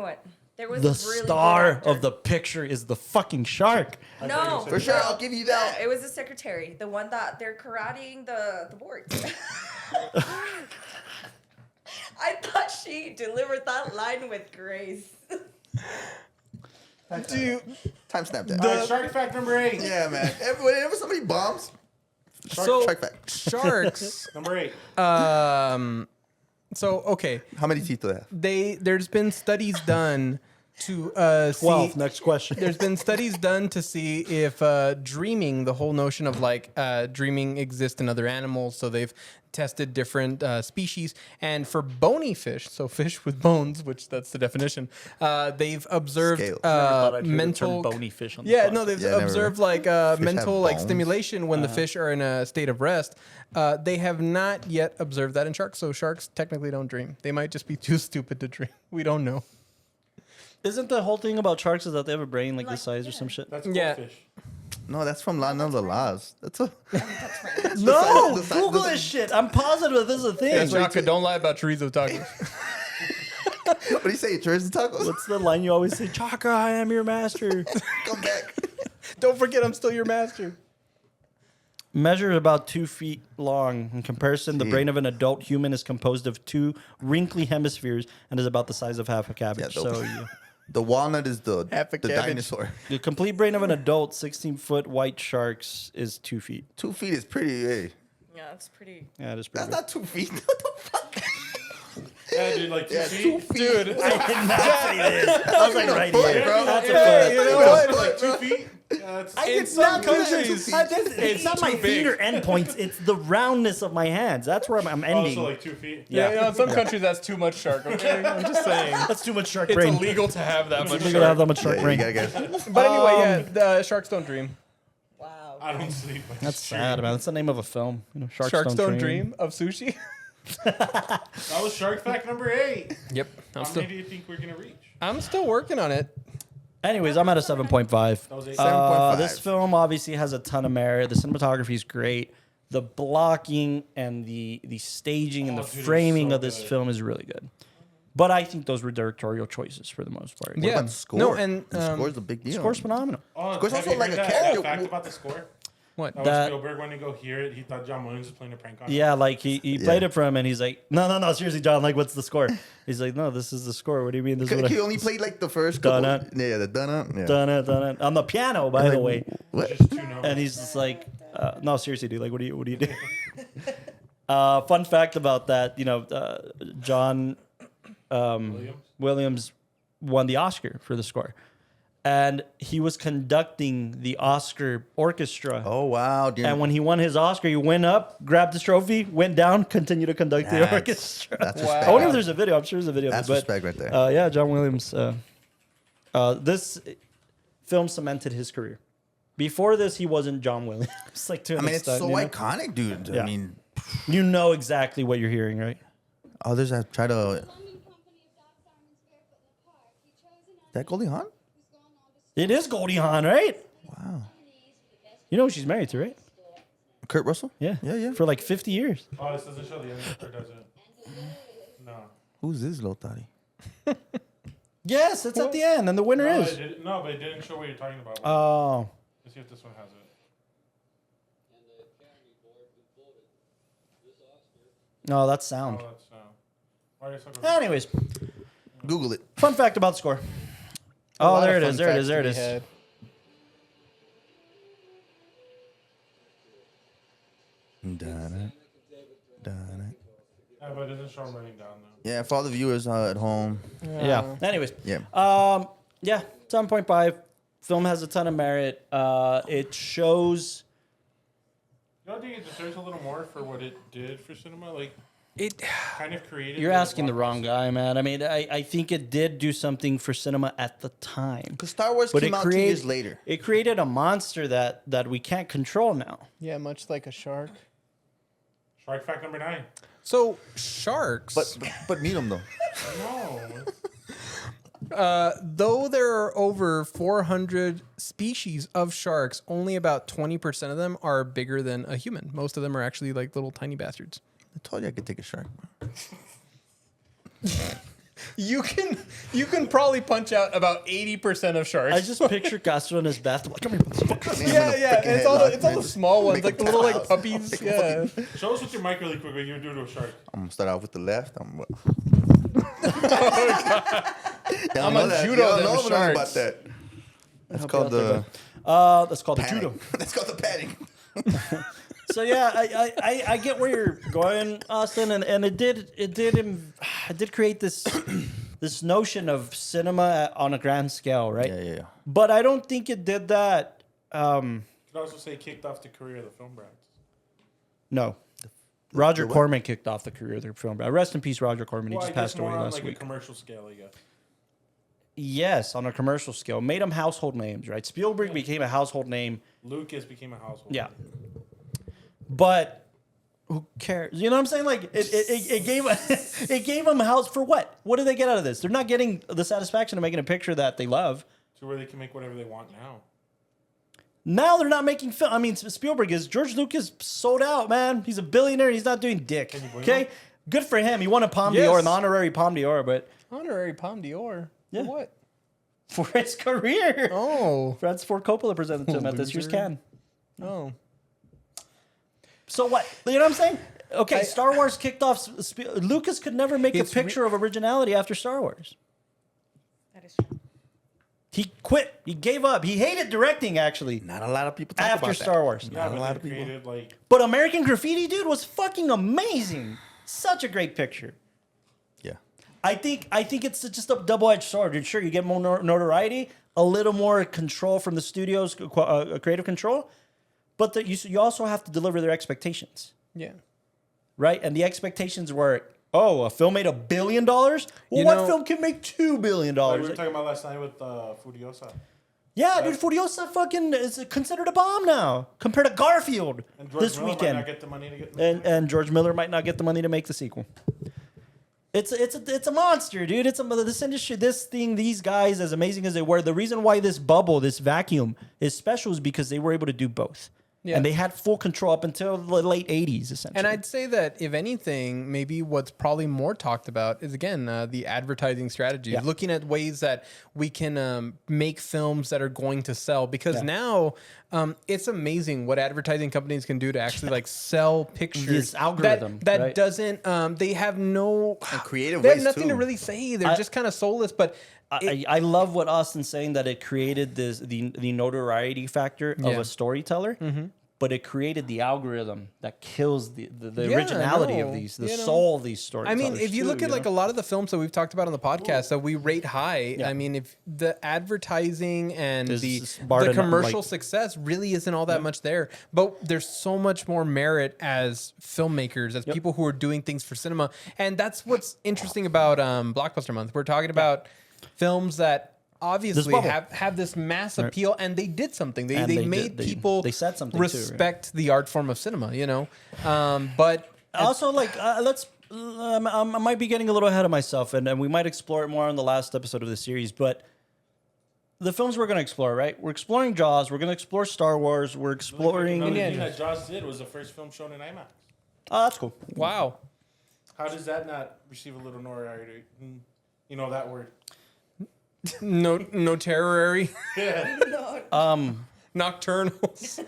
what? There was The a really good star actor. of the picture is the fucking shark. No, For sure, I'll give you that. No, it was the secretary, the one that they're karateing the boards. I thought she delivered that line with grace. Time stamp that. All right, shark fact number 8. Yeah, man. Whenever somebody bombs, shark fact. Sharks. Number 8. So okay, How many teeth do they have? there's been studies done to 12. see. Next question. There's been studies done to see if dreaming, the whole notion of like dreaming exists in other animals. So they've tested different species, and for bony fish, so fish with bones, which that's the definition, they've observed Scales. mental bony fish on the Yeah, podcast. no, they've Yeah, never. observed like have mental like bones? stimulation when the fish are in a state of rest. They have not yet observed that in sharks, so sharks technically don't dream. They might just be too stupid to dream. We don't know. Isn't the whole thing about sharks is that they have a brain like this size or yeah. some shit? That's Yeah. goldfish. No, that's from Land of the Lost. That's a. No, the size- Google the- this shit. I'm positive this is a thing. Chaka, don't lie about chorizo tacos. What do you say? Chorizo tacos? What's the line you always say? Chaka, I am your master. Come back. Don't forget, I'm still your master. Measured about 2 feet long. In comparison, the Gee. brain of an adult human is composed of 2 wrinkly hemispheres and is about the size of half a cabbage. Yeah, So you, The walnut is the Half a cabbage. dinosaur. the complete brain of an adult 16-foot white sharks is 2 feet. 2 feet is pretty. Hey, Yeah, it's pretty. Yeah, it is pretty that's good. not 2 feet. What the fuck? Yeah, dude, like 2 Yeah, feet. 2 feet. Dude. I did not say this. I was like right foot, here. bro. That's Yeah, a you foot. know What? what? Like 2 feet. It's, In some countries, It's not my too feet big. or endpoints. It's the roundness of my hands. That's where I'm ending. also like 2 feet. Yeah, you know, in some countries that's too much shark. Okay, I'm just saying. That's too much shark It's brain. illegal to have that much You're gonna have shark. that much shark Yeah, brain. you gotta get. But anyway, yeah, the sharks don't dream. Wow. I don't sleep. That's sad, man. That's the name of a film. You know, Sharks don't dream of sushi. That was shark fact number 8. Yep, How many do you think we're gonna reach? I'm still working on it. Anyways, I'm at a 7.5. That was 8. 7.5. This film obviously has a ton of merit. The cinematography is great. The blocking and the staging and Oh, the dude, it's framing so of this good. film is really good. But I think those were directorial choices for the most part. Yeah. What about the score? No, and, the score's a big deal. Score's phenomenal. Oh, Score's have also you like heard a that character. fact about the score? What? That That- Spielberg, when he go hear it, he thought John Williams was playing a prank on him. Yeah, like he played it for him and he's like, no, seriously, John, like, what's the score? He's like, no, this is the score. What do you mean this is what He I... only played like the first couple. Dun-dun. Yeah, the dun yeah. Dun it, dun it. On the piano, by the way. What? Just 2 notes. And he's just like, no, seriously, dude, like, what do you do? Fun fact about that, John Williams. Williams won the Oscar for the score. and he was conducting the Oscar orchestra. Oh wow! And when he won his Oscar, he went up, grabbed his trophy, went down, continued to conduct the orchestra. That's Wow. respect. I wonder if there's a video. I'm sure there's a video. That's but, respect right there. yeah, John Williams. This film cemented his career. Before this, he wasn't John Williams. Like to I an mean, it's extent, so you know? iconic, dude. Yeah. I mean, You know exactly what you're hearing, right? others have tried to. Is that Goldie Hawn? It is Goldie Hawn, right? Wow. You know who she's married to, right? Kurt Russell? Yeah. Yeah. For like 50 years. Oh, this doesn't show the end, or does it? No. Who's this Lotari? Yes, it's at the end, and the winner No, is. no, but it didn't show what you're talking about. Oh. Let's see if this one has it. No, that's sound. Oh, that's I guess I'll go. Anyways, Google it. fun fact about score. A Oh, lot there of it fun is. There it facts is. There it to be is. had. Yeah, but it doesn't show them writing down though. Yeah, for all the viewers at home. Yeah. Anyways. Yeah. Yeah, 7.5. Film has a ton of merit. It shows. You don't think it deserves a little more for what it did for cinema? Like, It kind of created. You're asking the wrong guy, man. I mean, I think it did do something for cinema at the time. Because Star Wars But came it out 2 created- years later. It created a monster that we can't control now. yeah, much like a shark. Shark fact number 9. So sharks, But meet them though. No. though there are over 400 species of sharks, only about 20% of them are bigger than a human. Most of them are actually like little tiny bastards. I told you I could take a shark. You can probably punch out about 80% of sharks. I just picture Castro in his bathtub. Like, come here, motherfucker. yeah. And it's all the small ones, like the little like puppies. Yeah. Show us with your mic really quick what you do to a shark. I'm gonna start out with the left. I'm a judo them sharks. about that. That's Help called you out there, the that's called the judo. padding. That's called the padding. So yeah, I get where you're going, Austin, and it did create this this notion of cinema on a grand scale, right? Yeah. But I don't think it did that. You could also say kicked off the career of the film brats. No. Roger the what? Corman kicked off the career of the film. Rest in peace, Roger Corman. He Well, just I guess passed away more on last like week. a commercial scale, I guess. Yes, on a commercial scale. Made them household names, right? Spielberg became a household name. Lucas became a household. Yeah. But who cares? You know what I'm saying? Like it gave them a house for what? What do they get out of this? They're not getting the satisfaction of making a picture that they love. To where they can make whatever they want now. Now they're not making film. I mean, Spielberg is. George Lucas sold out, man. He's a billionaire. He's not doing dick. you blame Okay? him? Good for him. He won a Palme Yes. d'Or, an honorary Palme d'Or, but Honorary Palme d'Or. Yeah. For what? for his career. Oh. Francis Ford Coppola presented to him at this year's Loser. Cannes. Oh. So what? You know what I'm saying? Okay, Star Wars kicked off. Lucas could never make a It's picture of originality after Star Wars. That is true. He quit. He gave up. He hated directing, actually, Not a lot of people talk after about Star that. Wars. Yeah, Not a but lot they of people. created like But American Graffiti, dude, was fucking amazing. Such a great picture. Yeah. I think it's just a double-edged sword. Sure, you get more notoriety, a little more control from the studios, creative control, but you also have to deliver their expectations, Yeah. right? And the expectations were, oh, a film made $1 billion? Well, You what know- film can make $2 billion? we were talking about last night with Furiosa. Yeah, dude, Furiosa fucking is considered a bomb now compared to Garfield And George this Miller might weekend. not get the money to get And George Miller might not get the money to make the sequel. It's a monster, dude. This industry, this thing, these guys, as amazing as they were, the reason why this bubble, this vacuum is special is because they were able to do both. Yeah. And they had full control up until the late 80s, essentially. And I'd say that if anything, maybe what's probably more talked about is again the advertising strategy, Yeah. looking at ways that we can make films that are going to sell. Because Yeah. now it's amazing what advertising companies can do to actually like sell pictures. This algorithm, that right? doesn't. They have no creative They have ways, nothing to too. really say. They're just kind of soulless. But I love what Austin's saying, that it created the notoriety factor of Yeah. a storyteller. but it created the algorithm that kills the Yeah, originality no, of these, the you know. soul of these stories. I mean, if you look at like a lot of the films that we've talked about on the podcast that we rate high, Yeah. I mean, if the advertising and Is the smart enough, commercial like- success really isn't all that much there, but there's so much more merit as filmmakers, as people who are doing things for cinema, and that's what's interesting about Blockbuster Month. We're talking about films that obviously bubble. have this mass appeal, and they did something. And They they made did- people they said something too, right? respect the art form of cinema, you know. But Also, like, let's. I might be getting a little ahead of myself, and we might explore it more on the last episode of the series. But the films we're going to explore, right? We're exploring Jaws. We're going to explore Star Wars. We're exploring. Another Indiana thing Jones. that Jaws did was the first film shown in IMAX. Oh, that's cool. wow. How does that not receive a little notoriety? You know that word. No terrorary. Yeah. Nocturnals.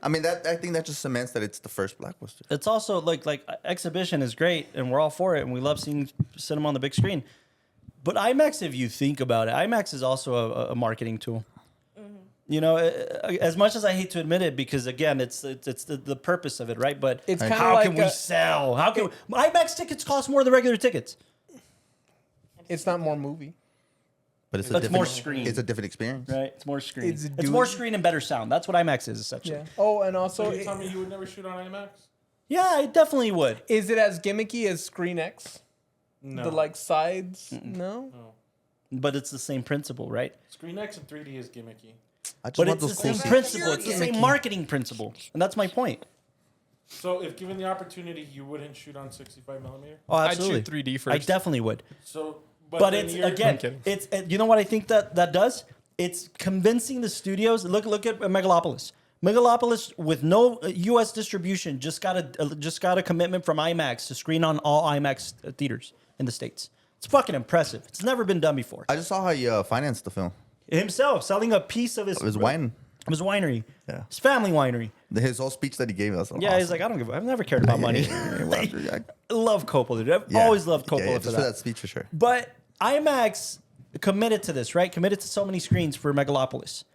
I mean, I think that just cements that it's the first blockbuster. It's also like exhibition is great, and we're all for it, and we love seeing cinema on the big screen. But IMAX, if you think about it, IMAX is also a marketing tool. You know, as much as I hate to admit it, because again, it's the purpose of it, right? But It's kinda how like can we sell? How can IMAX tickets cost more than regular tickets? It's not more movie. But it's a That's different, more screen. It's a different experience. Right, it's more screen. It's It's more screen and better sound. That's what IMAX is essentially. Yeah. Oh, and So also, you tell me you would never shoot on IMAX? Yeah, I definitely would. is it as gimmicky as Screen X? No. The like sides? No. No. But it's the same principle, right? Screen X and 3D is gimmicky. I just But want it's the those same cool seats. principle. It's the same Gimmicky. marketing principle, and that's my point. So if given the opportunity, you wouldn't shoot on 65 millimeter. Oh, I'd absolutely. shoot 3D I first. definitely would. So, But then it's you're- again, I'm kidding. it's you know what I think that does? It's convincing the studios. Look at Megalopolis. Megalopolis with no U.S. distribution just got a commitment from IMAX to screen on all IMAX theaters in the States. It's fucking impressive. It's never been done before. I just saw how he financed the film. Himself selling a piece of It was wine. of his winery, Yeah. his family winery. His whole speech that he gave us. Yeah, he's like, I don't give. I've never cared about money. I love Coppola, dude. I've always loved Coppola for just that. for that speech for sure. But IMAX committed to this, right? Committed to so many screens for Megalopolis.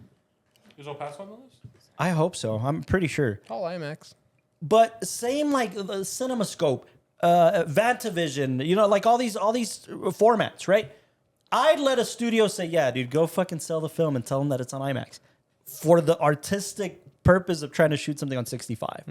Is El Paso on the list? I hope so. I'm pretty sure. All IMAX. But same like the CinemaScope, Vantavision, you know, like all these formats, right? I'd let a studio say, yeah, dude, go fucking sell the film and tell them that it's on IMAX for the artistic purpose of trying to shoot something on 65.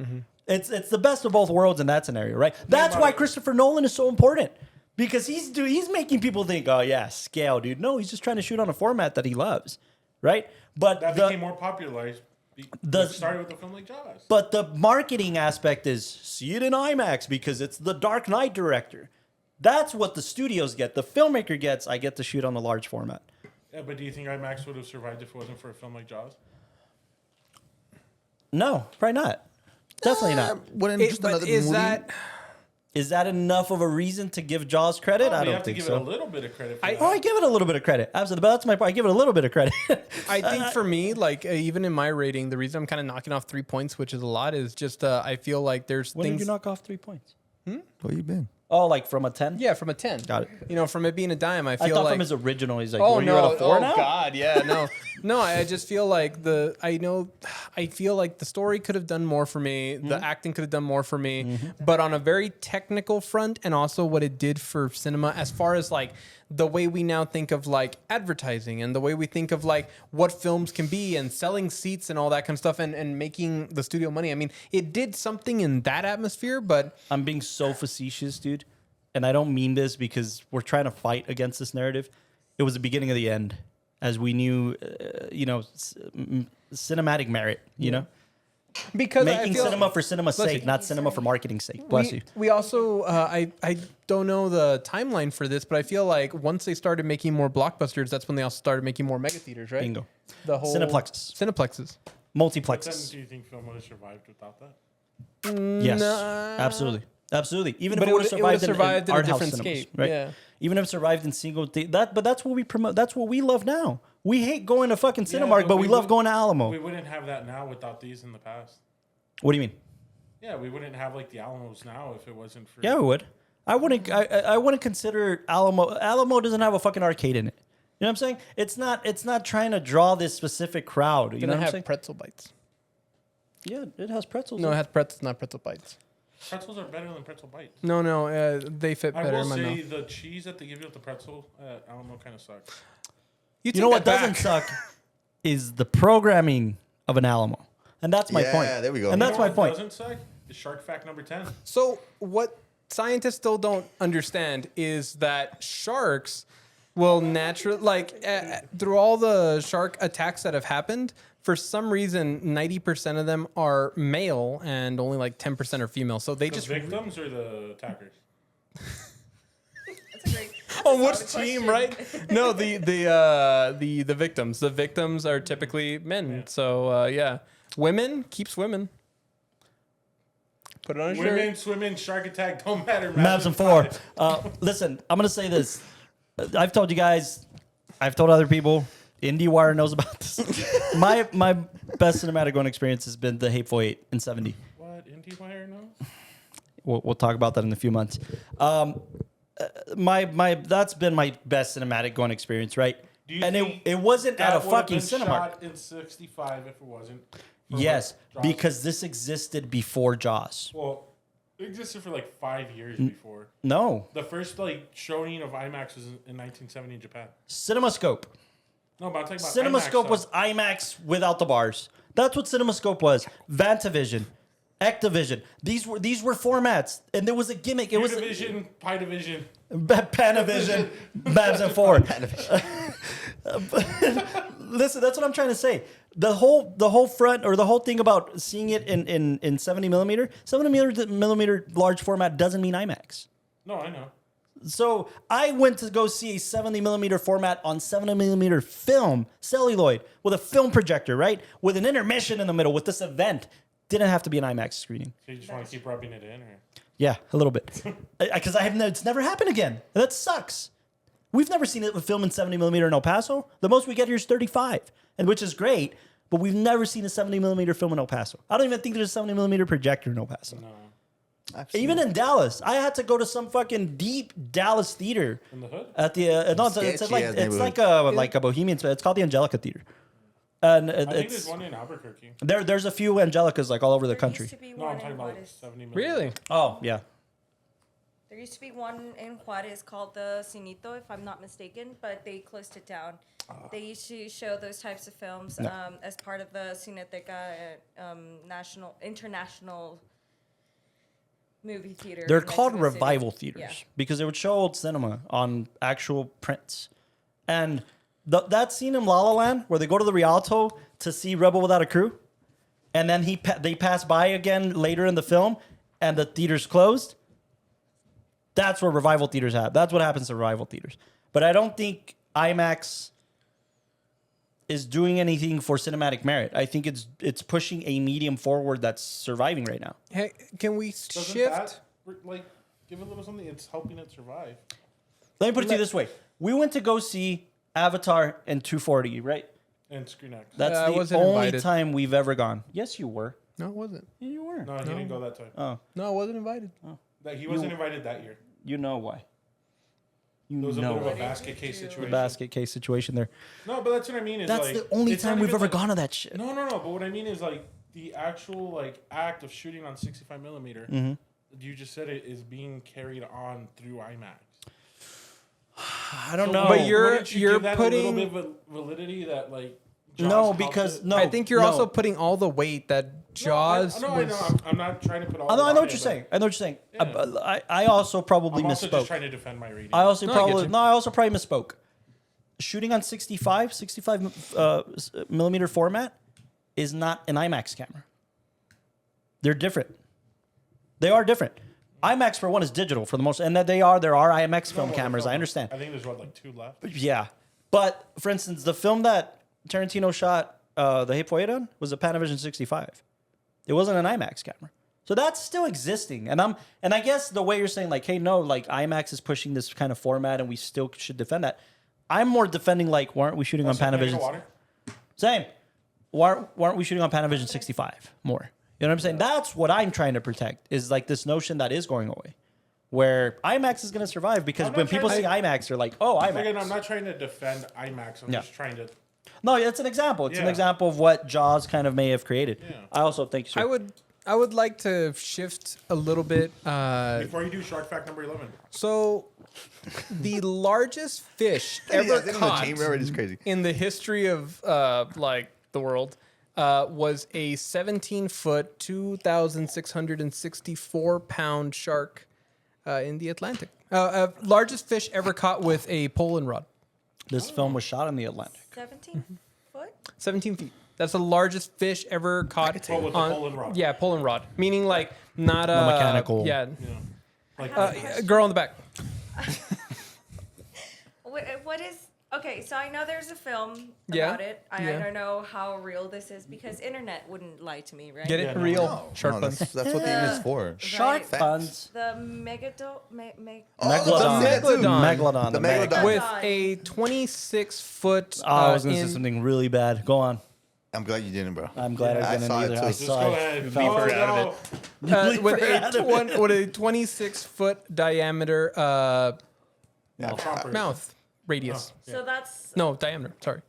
It's the best of both worlds in that scenario, right? That's why Christopher Nolan is so important. Because he's making people think, oh yeah, scale, dude. No, he's just trying to shoot on a format that he loves, right? But That became more popularized. It started with a film like Jaws. But the marketing aspect is see it in IMAX because it's the Dark Knight director. That's what the studios get. The filmmaker gets, I get to shoot on the large format. Yeah, but do you think IMAX would have survived if it wasn't for a film like Jaws? No, probably not. Definitely not. Wouldn't just But another is movie? that? Is that enough of a reason to give Jaws credit? I You don't have to think give so. it a little bit of credit for that. I give it a little bit of credit. Absolutely. But that's my point. I give it a little bit of credit. I think for me, like even in my rating, the reason I'm kind of knocking off 3 points, which is a lot, is just I feel like there's When did things. you knock off 3 points? Where you been? Oh, like from a 10? Yeah, from a 10. Got it. You know, from it being a dime, I I feel thought like. from his original, he's like, Oh were you no! at a 4 Oh now? God! Yeah, no. I just feel like I feel like the story could have done more for me. The acting could have done more for me. But on a very technical front, and also what it did for cinema, as far as like the way we now think of like advertising and the way we think of like what films can be and selling seats and all that kind of stuff and making the studio money. I mean, it did something in that atmosphere, but I'm being so facetious, dude. And I don't mean this because we're trying to fight against this narrative. It was the beginning of the end, as we knew, cinematic merit, you know? because I Making feel, cinema for cinema's Bless sake, you. not cinema for marketing's sake. Bless you. We also, I don't know the timeline for this, but I feel like once they started making more blockbusters, that's when they also started making more mega theaters, right? Bingo. The whole Cineplexes. Cineplexes. Then Multiplexes. do you think film would have survived without that? Yes. Nah. Absolutely. Absolutely. Even But if it would have would've survived, in a art house different cinemas, scape, right? yeah. Even if it survived in single, but that's what we promote. That's what we love now. We hate going to fucking Yeah, Cinemark, but we love would- going to Alamo. We wouldn't have that now without these in the past. What do you mean? Yeah, we wouldn't have like the Alamos now if it wasn't for. Yeah, we would. I wouldn't. I wouldn't consider Alamo. Alamo doesn't have a fucking arcade in it. You know what I'm saying? It's not. It's not trying to draw this specific crowd. You know Gonna what I'm have saying? pretzel bites. Yeah, it has pretzels. No, it has pretzels, not pretzel bites. Pretzels are better than pretzel bites. No, they fit I better will in my say mouth. the cheese that they give you with the pretzel, I don't know, kind of sucks. You take know what that doesn't back. suck is the programming of an Alamo, and that's my point. Yeah, there we go. And You that's know my what point. doesn't suck? Is shark fact number 10. So what scientists still don't understand is that sharks will naturally, through all the shark attacks that have happened, for some reason, 90% of them are male and only like 10% are female. So they The just victims or the attackers? That's a great. on which solid team, question. right? No, the victims. The victims are typically men. So yeah, women keeps women. Put it on a shirt. Women, swimming, shark attack, don't matter. Mavs and 4. Listen, I'm gonna say this. I've told you guys. I've told other people. IndieWire knows about this. my best cinematic going experience has been the Hateful Eight in '70. What? IndieWire knows? We'll talk about that in a few months. That's been my best cinematic going experience, right? Do you And think it wasn't at a that would have fucking been cinema. shot in 65 if it wasn't. for Yes, Jaws? because this existed before Jaws. Well, it existed for like 5 years before. No, The first like showing of IMAX was in 1970 in Japan. CinemaScope. No, but I'm talking about IMAX, CinemaScope though. was IMAX without the bars. That's what CinemaScope was. Vantavision, Ectavision. These were formats, and there was a gimmick. It was Univision, Pi Division. Panavision, Babs and 4. Listen, that's what I'm trying to say. The whole front or the whole thing about seeing it in 70 millimeter large format doesn't mean IMAX. No, I know. So I went to go see a 70 millimeter format on 70 millimeter film, celluloid, with a film projector, right? With an intermission in the middle with this event. Didn't have to be an IMAX screening. So you just want to keep rubbing it in, or Yeah, a little bit. Because it's never happened again. And that sucks. We've never seen it with film in 70 millimeter in El Paso. The most we get here is 35, and which is great. But we've never seen a 70 millimeter film in El Paso. I don't even think there's a 70 millimeter projector in El Paso. no? Even in Dallas, I had to go to some fucking deep Dallas theater In the hood? at the no, it's like a Bohemian. It's called the Angelica Theater, and I think it's there's one in Albuquerque. there's a few Angelicas like all over the There country. used to be No, one I'm talking in about Juarez. 70 millimeter. Really? Oh yeah, There used to be one in Juarez called the Cinito, if I'm not mistaken, but they closed it down. They used to show those types of films as part of the Cineteca international movie theater. they're in called Mexico City. revival theaters Yeah. because they would show old cinema on actual prints, and that scene in La La Land where they go to the Rialto to see Rebel Without a Crew, and then they pass by again later in the film, and the theater's closed. That's what revival theaters have. That's what happens to revival theaters. But I don't think IMAX is doing anything for cinematic merit. I think it's pushing a medium forward that's surviving right now. Hey, can we Doesn't shift? that, like, give a little something? It's helping it survive. Let me put it to you this way. We went to go see Avatar and 240, right? And ScreenX. That's I the wasn't only invited. time we've ever gone. Yes, you were. No, it wasn't. Yeah, you were. No, he didn't go that time. Oh, No, I wasn't invited. He wasn't invited that year. you know why. You It was a know bit of a why. basket case situation. The basket case situation there. No, but that's what I mean. Is That's like, the only it's not time we've even ever like- gone to that shit. No. But what I mean is like the actual like act of shooting on 65 millimeter. Mm-hmm. You just said it is being carried on through IMAX. I don't So know. But you're wouldn't you give that putting- a little bit of validity that like. Jaws No, helped because it? no. I think you're no. also putting all the weight that Jaws No, I was. know. I'm not trying to put all. I know it on what it, you're but saying. I know what you're saying. Yeah. I also probably I'm also misspoke. just trying to defend my reading. I also No, I get you. I also probably misspoke. Shooting on 65 millimeter format is not an IMAX camera. They're different. They are different. IMAX for one is digital for the most, and that there are IMAX film cameras. I understand. I think there's like 2 left. Yeah, but for instance, the film that Tarantino shot, The Hateful Eight on, was a Panavision 65. It wasn't an IMAX camera. So that's still existing. And I guess the way you're saying, like, hey, no, like IMAX is pushing this kind of format and we still should defend that. I'm more defending, like, why aren't we shooting on Can I get Panavision? water? Same. Why aren't we shooting on Panavision 65 more? You know what I'm saying? That's what I'm trying to protect, is like this notion that is going away, where IMAX is going to survive because I'm not when people trying see to- IMAX, they're like, oh, IMAX. Again, I'm not trying to defend IMAX. I'm Yeah. just trying to. No, it's an example. It's an Yeah. example of what Jaws kind of may have created. Yeah. I also think so. I would like to shift a little bit. Before you do shark fact number 11. So, the largest fish Yeah, ever sitting in the caught chamber already is crazy. in the history of like the world was a 17-foot, 2,664-pound shark in the Atlantic. Largest fish ever caught with a pole and rod. This film was shot in the Atlantic. 17 foot? 17 feet. That's the largest fish ever caught Oh, with the pole and rod. Yeah, pole and rod. Meaning like not a mechanical. Yeah, Yeah. Like, a girl in the back. What is okay? So I know there's a film Yeah, about it. I yeah. don't know how real this is because internet wouldn't lie to me, right? Get it? Yeah, no, Real shark No, buns. that's what the internet's for. Shark Right. buns. The megado, Megalodon. Megalodon. The Megalodon. Meg. With a 26-foot. Oh, I was going to say something really bad. Go on. I'm glad you didn't, bro. I'm glad I didn't saw it either. too. I Just just saw go it. ahead. Fell Leave for her it. out of it. with a 26-foot diameter Chopper. mouth radius. Oh. So that's No, diameter. Sorry.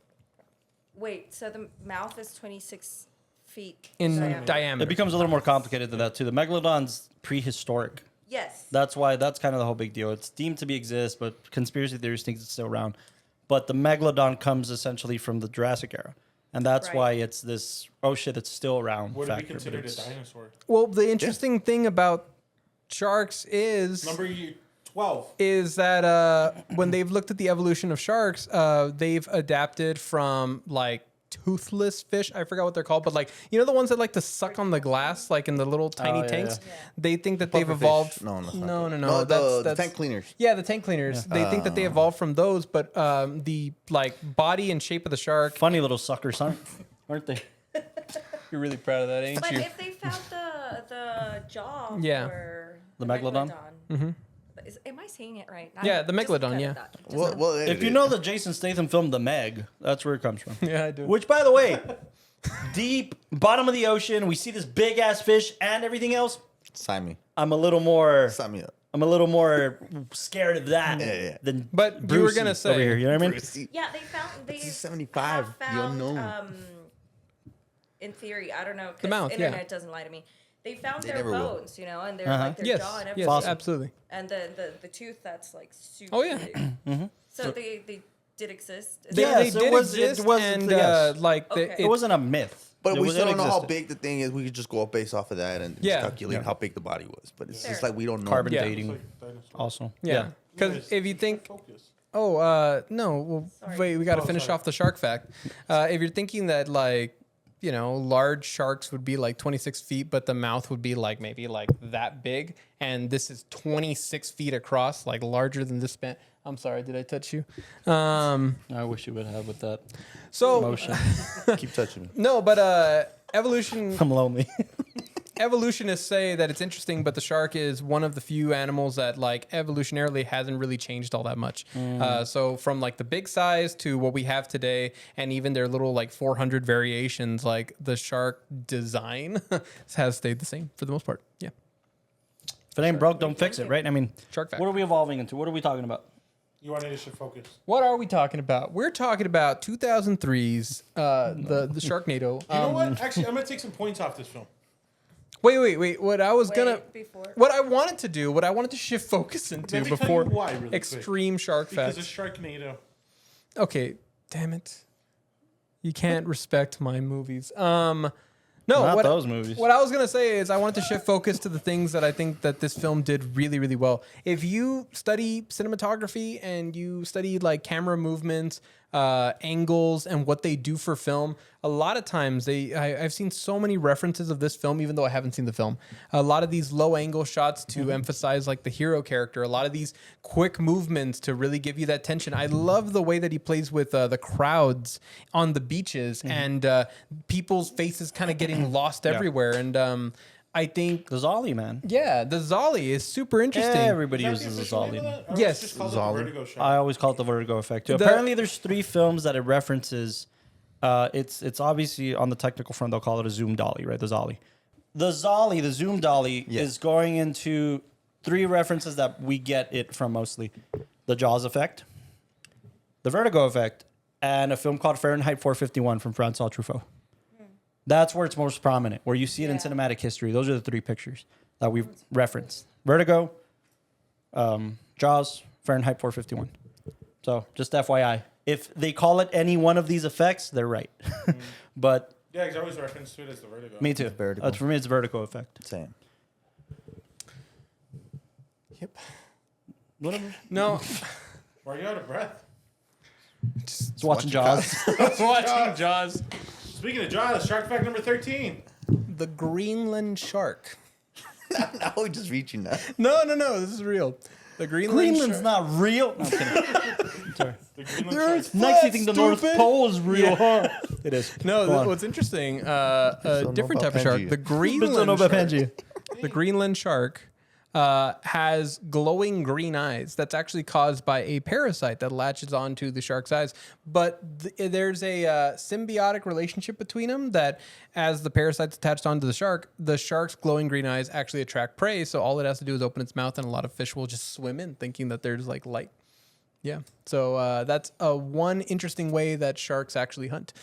wait. So the mouth is 26 feet In diameter. diameter. It becomes a little more complicated than that, too. The Megalodon's prehistoric. Yes. That's why that's kind of the whole big deal. It's deemed to be exist, but conspiracy theories think it's still around. But the Megalodon comes essentially from the Jurassic era. And that's Right. why it's this, oh shit, it's still around. Would it be factor, but considered a it's- dinosaur? Well, the interesting thing about sharks Number 12. is that when they've looked at the evolution of sharks, they've adapted from like toothless fish. I forgot what they're called, but like you know the ones that like to suck on the glass, like in the little tiny Oh, yeah, tanks. yeah. They think that they've Pufferfish. evolved. No, that's not no, good. no. The tank cleaners. Yeah, the tank cleaners. They think that they evolved from those, but the like body and shape of the shark. Funny little suckers, aren't they? You're really proud of that, ain't But you? if they found the jaw Yeah. for The Megalodon? am I saying it right? Yeah, the just Megalodon, cut yeah. it out. Just Well, well, If you know the Jason Statham film, The Meg, that's where it comes from. Yeah, I do. Which, by the way, deep, bottom of the ocean, we see this big ass fish and everything else. sign me. I'm a little more up. I'm a little more scared of that Yeah. than But you were Brucey gonna say- over here. You know what I mean? Brucey. Yeah, they found they This is 75, have the found, unknown. in theory, I don't know, The because mouth, yeah. internet doesn't lie to me. They found They their never will. bones, you know, and their Uh-huh. like their Yes, jaw and yes, everything. Fossil. absolutely. And the tooth that's like super Oh, yeah. big. So they did exist. Is They, that- Yes, they it did was- it exist, wasn't- and yes. like Okay. It wasn't a myth. But It we was- still it don't know how existed. big the thing is. We could just go based off of that and just Yeah. calculate Yeah. how big the body was. But it's Fair just like we don't know. Carbon Yeah. dating Like dinosaur. also. yeah. Because Yes. if you think, Focus. no, well, Sorry. wait, we got to Oh, finish sorry. off the shark fact. If you're thinking that like, you know, large sharks would be like 26 feet, but the mouth would be like maybe like that big, and this is 26 feet across, like larger than this span. I'm sorry, did I touch you? I wish you would have with that So motion. Keep touching me. no, but evolution. I'm lonely. Evolutionists say that it's interesting, but the shark is one of the few animals that like evolutionarily hasn't really changed all that much. So from like the big size to what we have today, and even their little like 400 variations, like the shark design has stayed the same for the most part. Yeah. If it ain't broke, don't fix it, right? I mean, Shark fact. what are we evolving into? What are we talking about? You wanted to shift focus. What are we talking about? We're talking about 2003's the Sharknado. You know what? Actually, I'm going to take some points off this film. Wait. What I was gonna, Wait, before. what I wanted to do, what I wanted to shift focus into Let me tell before you why really quick. extreme shark Because facts. it's Sharknado. Okay, damn it. You can't respect my movies. No, Not what, those movies. What I was gonna say is I wanted to shift focus to the things that I think that this film did really, really well. If you study cinematography and you study like camera movements, angles, and what they do for film, a lot of times I've seen so many references of this film, even though I haven't seen the film. A lot of these low angle shots to emphasize like the hero character. A lot of these quick movements to really give you that tension. I love the way that he plays with the crowds on the beaches and people's faces kind of getting lost everywhere. And I think, The Zolly, man. yeah, the Zolly is super interesting. Everybody Is that uses the the official name Zolly. of man. that? Or Yes. it's just called Zolly. the Vertigo shot. I always call it the Vertigo effect too. The- Apparently, there's 3 films that it references. It's obviously on the technical front they'll call it a zoom dolly, right? The Zolly. The Zolly, the zoom dolly, Yeah. is going into 3 references that we get it from mostly: the Jaws effect, the Vertigo effect, and a film called Fahrenheit 451 from Francois Truffaut. That's where it's most prominent, where you see it in cinematic history. Those are the three pictures that we've referenced. Vertigo, Jaws, Fahrenheit 451. So just FYI. If they call it any one of these effects, they're right. But Yeah, because I always reference to it as the vertigo. me too. Vertigo. For me, it's vertigo effect. Same. Yep. Whatever. No. Why are you out of breath? It's watching Jaws. Watching Jaws. Speaking of Jaws, shark fact number 13. The Greenland shark. Now we're just reaching that. No. This is real. The Greenland Greenland's shark. not real. No, I'm kidding. Sorry. The Greenland shark. Next, you think the North stupid. Pole is real, huh? It is. No, Go on. what's interesting, a know different about type of shark. Benji. The Don't know Greenland about shark. Benji. The Greenland shark has glowing green eyes. That's actually caused by a parasite that latches onto the shark's eyes. But there's a symbiotic relationship between them that as the parasite's attached onto the shark's glowing green eyes actually attract prey. So all it has to do is open its mouth and a lot of fish will just swim in thinking that there's like light. Yeah. So that's one interesting way that sharks actually hunt.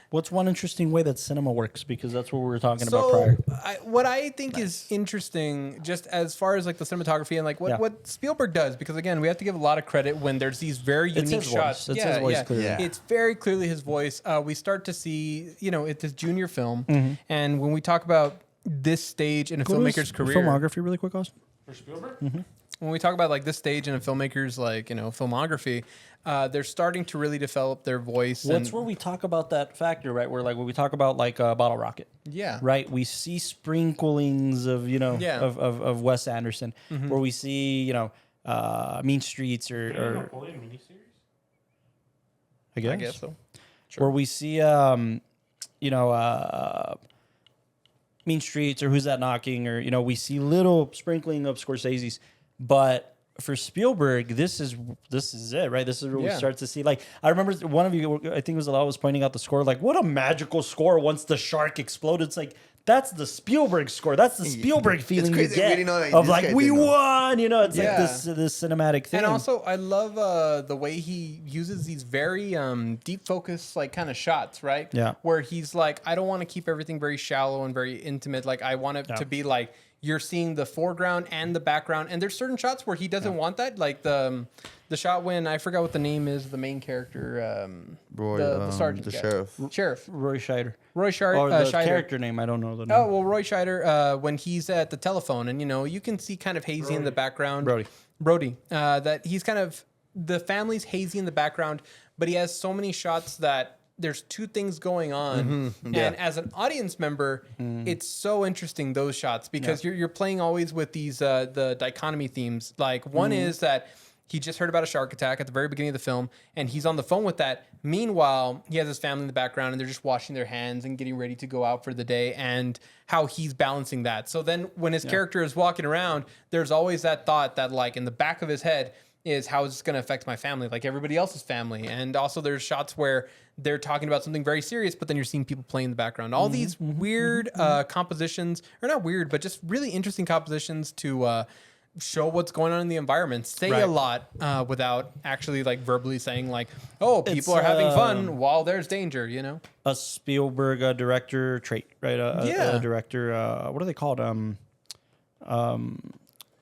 What's one interesting way that cinema works? Because that's what we were talking about prior. What I think is interesting, just as far as like the cinematography and like what Spielberg does, because again, we have to give a lot of credit when there's these very It's unique his shots. voice. It's his voice, clearly. Yeah. It's very clearly his voice. We start to see, it's his junior film, and when we talk about this stage in a filmmaker's career, Filmography, really quick, Austin. For Spielberg? when we talk about like this stage in a filmmaker's filmography, they're starting to really develop their voice. What's where we talk about that factor, right? Where like when we talk about like Bottle Rocket, yeah, right? We see sprinklings of Yeah. of Wes Anderson, where we see Mean Streets or Napoleon miniseries? I guess, I guess so. Sure. where we see Mean Streets or Who's That Knocking, or we see little sprinkling of Scorsese's, but for Spielberg, this is it, right? This is where we Yeah. start to see. Like, I remember one of you, I think it was Alal, was pointing out the score. Like, what a magical score! Once the shark exploded, it's like that's the Spielberg score. That's the Spielberg feeling you crazy. We get didn't know that. of This like guy we didn't know. won. It's Yeah. like this cinematic thing. And also, I love the way he uses these very deep focus, like kind of shots, right? Yeah. Where he's like, I don't want to keep everything very shallow and very intimate. Like, I want it to be like you're seeing the foreground and the background. And there's certain shots where he doesn't want that, like the shot when I forgot what the name is, the main character, Roy, the sergeant, the guy. sheriff. Roy Scheider. Roy Scheider. Or the Scheider. character name, I don't know the name. Oh, well, Roy Scheider, when he's at the telephone and, you can see kind of hazy in the background. Brody. That he's kind of, the family's hazy in the background, but he has so many shots that there's two things going on. Yeah. And as an audience member, it's so interesting, those shots, because you're playing always with these, the dichotomy themes. Like one is that he just heard about a shark attack at the very beginning of the film, and he's on the phone with that. Meanwhile, he has his family in the background, and they're just washing their hands and getting ready to go out for the day, and how he's balancing that. So then when his character is walking around, there's always that thought that, like, in the back of his head is, how is this going to affect my family, like everybody else's family? And also there's shots where they're talking about something very serious, but then you're seeing people playing in the background. All these weird compositions, or not weird, but just really interesting compositions to show what's going on in the environment, say a lot without actually like verbally saying like, oh, people are having fun while there's danger, A Spielberg director trait, right? A director, what are they called?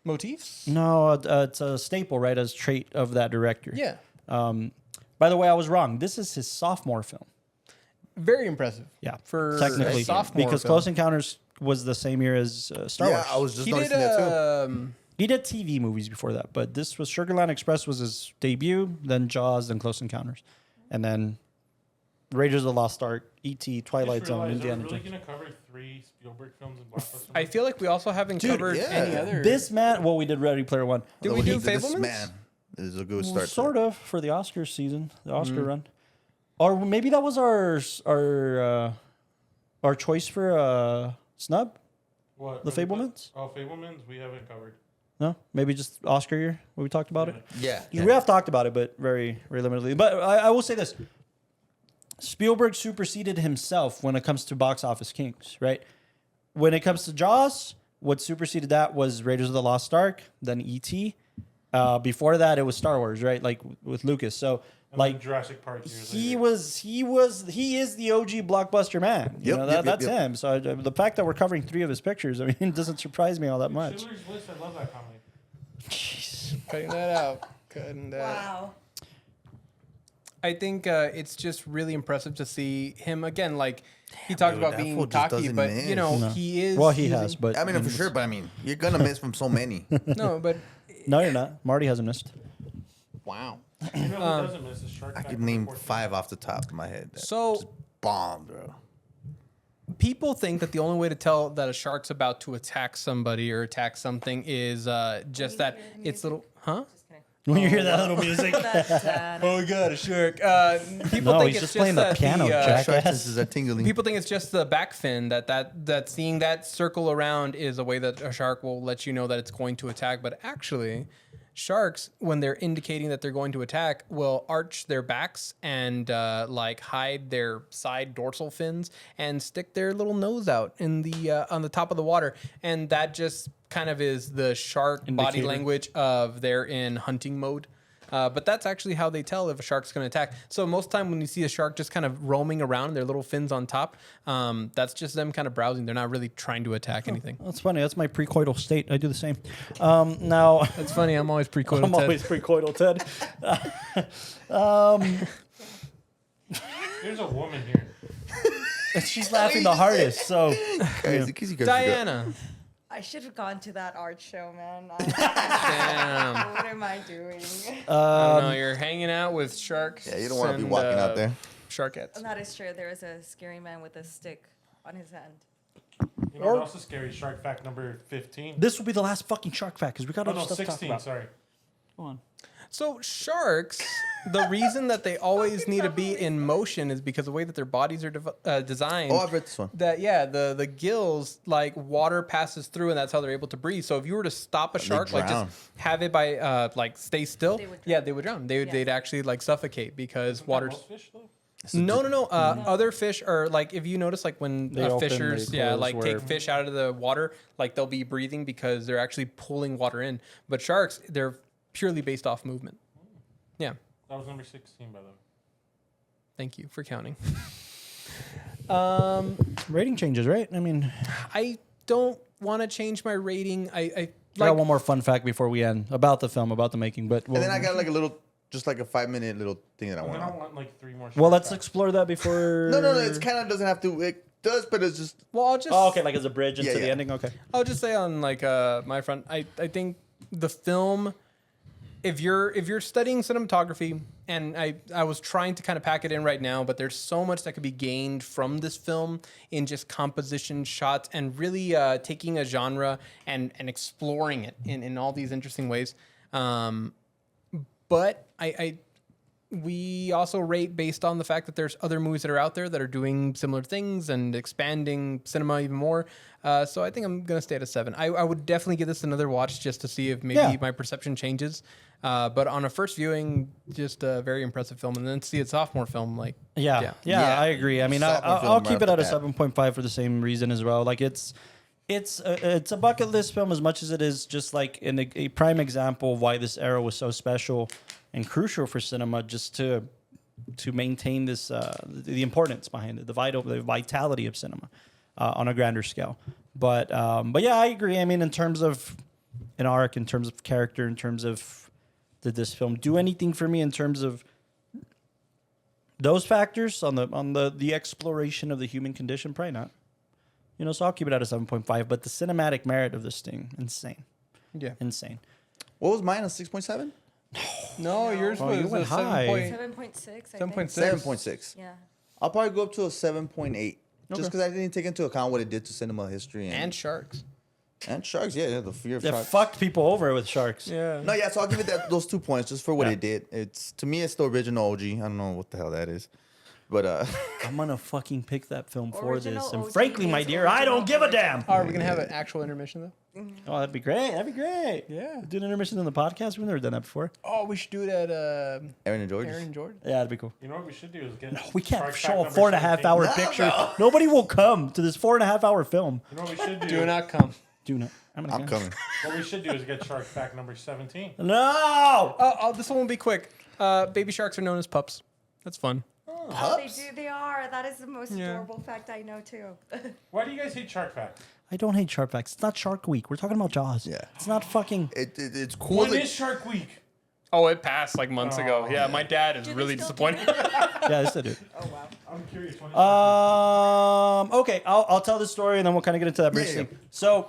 Motifs? No, it's a staple, right? As trait of that director. Yeah. By the way, I was wrong. This is his sophomore film. Very impressive. Yeah, For technically, a sophomore because film. Close Encounters was the same year as Star Wars. Yeah, I was just He did noticing that too. He did TV movies before that, but this was Sugar Land Express was his debut, then Jaws, then Close Encounters, and then Raiders of the Lost Ark, E.T., Twilight Zone, Indiana Are we really Jones. going to cover 3 Spielberg films and Blockbusters? I feel like we also haven't covered yeah. any other. This man, well, we did Ready Player One. Did we do This Fablemans? man is a good start. Sort of for the Oscars season, the Oscar run, or maybe that was our choice for snub. What? The Fablemans? Oh, Fablemans? We haven't covered. No, maybe just Oscar year when we talked about it. Yeah. We have talked about it, but very, very limitedly. But I will say this: Spielberg superseded himself when it comes to box office kings. Right? When it comes to Jaws, what superseded that was Raiders of the Lost Ark, then E.T. Before that, it was Star Wars, right? Like with Lucas. So And Like Jurassic Park years he later. he is the OG blockbuster man. You know, that's him. So the fact that we're covering 3 of his pictures, I mean, it doesn't surprise me all that much. Schindler's List, I love that comedy. Jeez. Cutting that out. Cutting that. Wow. I think it's just really impressive to see him again. Like he talked dude, about that being fool just cocky, doesn't but miss. you know No. he is. Well, he using- has, but I mean, for sure, but I mean, you're gonna miss from so many. no, but no, you're not. Marty hasn't missed. wow. You know who doesn't miss is Shark I Fact could number name 14. 5 off the top of my head. That So- just bombed, bro. People think that the only way to tell that a shark's about to attack somebody or attack something is just that it's little, huh? Just kidding. When you hear that little music, That, Oh my god, a shark! People no, think he's it's just playing the that piano, the, Jack. Senses are tingling. People think it's just the back fin that seeing that circle around is a way that a shark will let you know that it's going to attack. But actually, sharks, when they're indicating that they're going to attack, will arch their backs and like hide their side dorsal fins and stick their little nose out in the on the top of the water, and that just kind of is the shark body Indicator. language of they're in hunting mode. But that's actually how they tell if a shark's going to attack. So most of the time when you see a shark just kind of roaming around, their little fins on top, that's just them kind of browsing. They're not really trying to attack anything. that's funny. That's my precoital state. I do the same. Now, That's funny. I'm always precoital. I'm always precoital, Ted. There's a woman here. And she's laughing the hardest. So Guys, in case you guys forgot. Diana. I should have gone to that art show, man. Damn. What am I doing? No, you're hanging out with sharks. Yeah, you don't want to be and, walking out there. Sharkettes. That is true. There is a scary man with a stick on his hand. You know what else is scary? Shark Fact number 15. this will be the last fucking shark fact because we got Oh, other no, stuff to talk 16, about. sorry. Go on. So sharks, the reason that they always need to be in motion is because of the way that their bodies are designed. Oh, I've read this one. That the gills, like water passes through and that's how they're able to breathe. So if you were to stop a shark, like drown. just have it by like stay still, They would drown. yeah, they would drown. Yeah. They'd actually like suffocate because water's. Most fish, though? No. Other fish are like, if you notice, like when They open, fishers, they yeah, close, like where- take fish out of the water, like they'll be breathing because they're actually pulling water in. But sharks, they're purely based off movement. Yeah. That was number 16, by the way. Thank you for counting. Rating changes, right? I mean, I don't want to change my rating. I I like got one more fun fact before we end about the film, about the making. But And then I got like a little, just like a 5-minute little thing that I And then I want. want like 3 more. well, Shark let's Facts. explore that before. No, it's kind of doesn't have to. It does, but it's just. well, I'll just Oh, okay, like as a bridge into Yeah, the yeah. ending. Okay. I'll just say on like my front, I think the film, if you're studying cinematography, and I was trying to kind of pack it in right now, but there's so much that could be gained from this film in just composition, shots, and really taking a genre and exploring it in all these interesting ways. But we also rate based on the fact that there's other movies that are out there that are doing similar things and expanding cinema even more. So I think I'm going to stay at a 7. I would definitely give this another watch just to see if maybe Yeah. my perception changes. But on a first viewing, just a very impressive film. And then see its sophomore film, like, Yeah, Yeah. I agree. I mean, Sophomore I'll film keep right it at a off the bat. 7.5 for the same reason as well. Like it's a bucket list film as much as it is just like a prime example of why this era was so special and crucial for cinema, just to maintain this the importance behind it, the vitality of cinema on a grander scale. But yeah, I agree. I mean, in terms of an arc, in terms of character, in terms of did this film do anything for me in terms of those factors on the exploration of the human condition? Probably not. You know, so I'll keep it at a 7.5. But the cinematic merit of this thing, insane, yeah. insane. What was mine? A 6.7? No, yours Oh, was you went a high. 7.6, I think. 7.6. 7.6. Yeah. I'll probably go up to a 7.8. Okay. Just because I didn't take into account what it did to cinema history And sharks. and sharks. Yeah, the fear of They sharks. fucked people over with sharks. Yeah. No, yeah, so I'll give it those 2 points just for what Yeah. it did. It's to me, it's the original OG. I don't know what the hell that is, but I'm gonna fucking pick that film for Original this. And OG frankly, my means dear, I don't give a damn. Are we going to have an actual intermission, though? Oh, that'd be great. That'd be great. Yeah. Do an intermission in the podcast. We've never done that before. Oh, we should do it at Aaron and George. Aaron and Jordan. Yeah, that'd be cool. You know what we should do is get. We can't Shark Fact show a number 4.5 hour 17. picture. Nobody will come to this 4.5 hour film. You know what we should do? Do not come. Do not. I'm coming. What we should do is get shark fact number 17. No. This one will be quick. Baby sharks are known as pups. That's fun. Oh, they do. They are. That is the most adorable fact I know too. Why do you guys hate shark fact? I don't hate Shark Facts. It's not Shark Week. We're talking about Jaws. Yeah. It's not fucking. It's cool. When that- is Shark Week? Oh, it passed like months ago. Yeah, my dad is Do they really still disappointed. Yeah, this I do. Oh wow. I'm curious. When is Okay, I'll tell the story and then we'll kind of get into that brief Yeah, thing. So,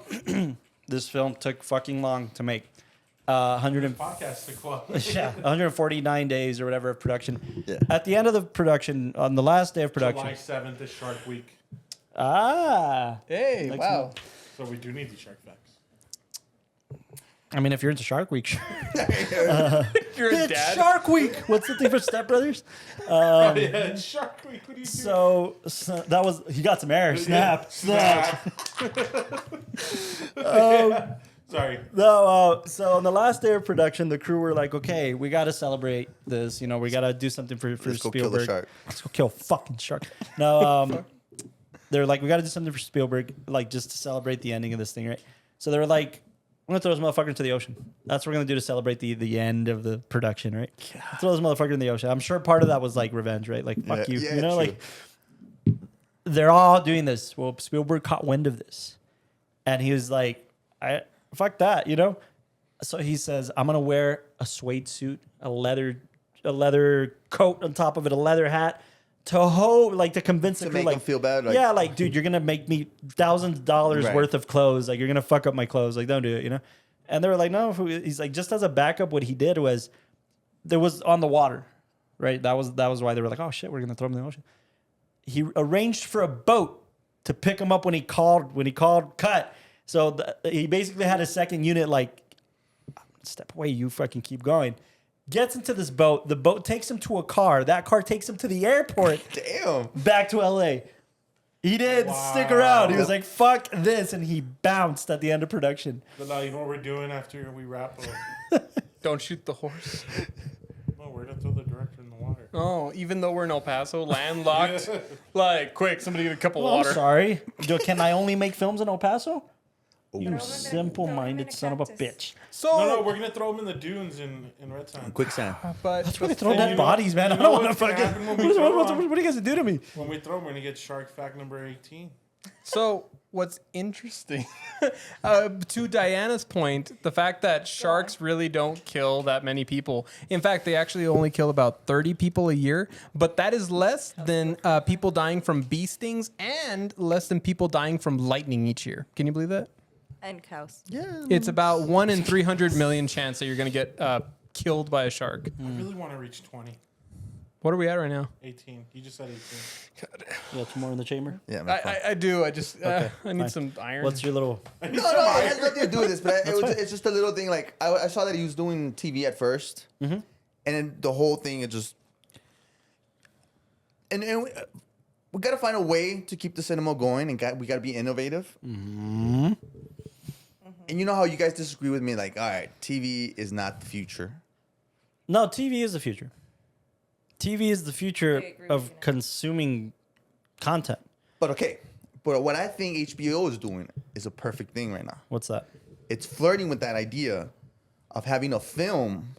this film took fucking long to make. 149 days or whatever of production. Yeah. At the end of the production, on the last day of production. July 7th is Shark Week. Hey, wow. So we do need the shark facts. I mean, if you're into Shark Week, sure. You're a It's dad. Shark Week. What's the thing for Step Brothers? Yeah, it's Shark Week. What do you do? So that was he got some air. Snap. Sorry. No, so on the last day of production, the crew were like, "Okay, we got to celebrate this. You know, we got to do something for Let's go Spielberg. kill the shark. Let's go kill a fucking shark." No, they're like, "We got to do something for Spielberg, like just to celebrate the ending of this thing, right?" So they were like, "I'm gonna throw this motherfucker into the ocean. That's what we're gonna do to celebrate the end of the production, right? Throw this motherfucker in the ocean." I'm sure part of that was like revenge, right? Like fuck you, Yeah, you know, true. like they're all doing this. Well, Spielberg caught wind of this, and he was like, "I fuck that," you know. So he says, "I'm gonna wear a suede suit, a leather coat on top of it, a leather hat." To convince the To crew, make like, them feel bad, like- yeah, like, dude, you're gonna make me $1,000 Right. worth of clothes. Like, you're gonna fuck up my clothes. Like, don't do it, you know. And they were like, no. He's like, just as a backup, what he did was, there was on the water, right? That was why they were like, oh shit, we're gonna throw him in the ocean. He arranged for a boat to pick him up when he called cut. So he basically had a second unit like, step away, you fucking keep going. Gets into this boat. The boat takes him to a car. That car takes him to the airport. Damn. Back to LA. He didn't stick around. He was like, fuck this. And he bounced at the end of production. But now you know what we're doing after we wrap up? Don't shoot the horse. No, we're going to throw the director in the water. Oh, even though we're in El Paso, landlocked. Like, quick, somebody get a cup of Oh, I'm water. sorry. Can I only make films in El Paso? Ooh. You simple-minded son of a cactus. bitch. So, No, we're going to throw them in the dunes in Red Sand. Quicksand. but That's where they but- throw dead bodies, man. I you know don't want to what's gonna fucking. happen when we throw What them? are you guys gonna do to me? When we throw them, we're going to get shark fact number 18. So what's interesting, to Diana's point, the fact that sharks really don't kill that many people. In fact, they actually only kill about 30 people a year, but that is less than people dying from bee stings and less than people dying from lightning each year. Can you believe that? And cows. Yeah. It's about 1 in 300 million chance that you're going to get killed by a shark. I really want to reach 20. What are we at right now? 18. You just said 18. You got some more in the chamber? Yeah, man. I do. I just Okay, I need fine. some iron. What's your little? No, it has nothing to do with this, but fine. it's just a little thing. Like I saw that he was doing TV at 1st and then the whole thing it just. And we got to find a way to keep the cinema going, and we got to be innovative. And you know how you guys disagree with me? Like, all right, TV is not the future. No, TV is the future. TV is the future I agree of with you now. consuming content. But okay, but what I think HBO is doing is a perfect thing right now. What's that? It's flirting with that idea of having a film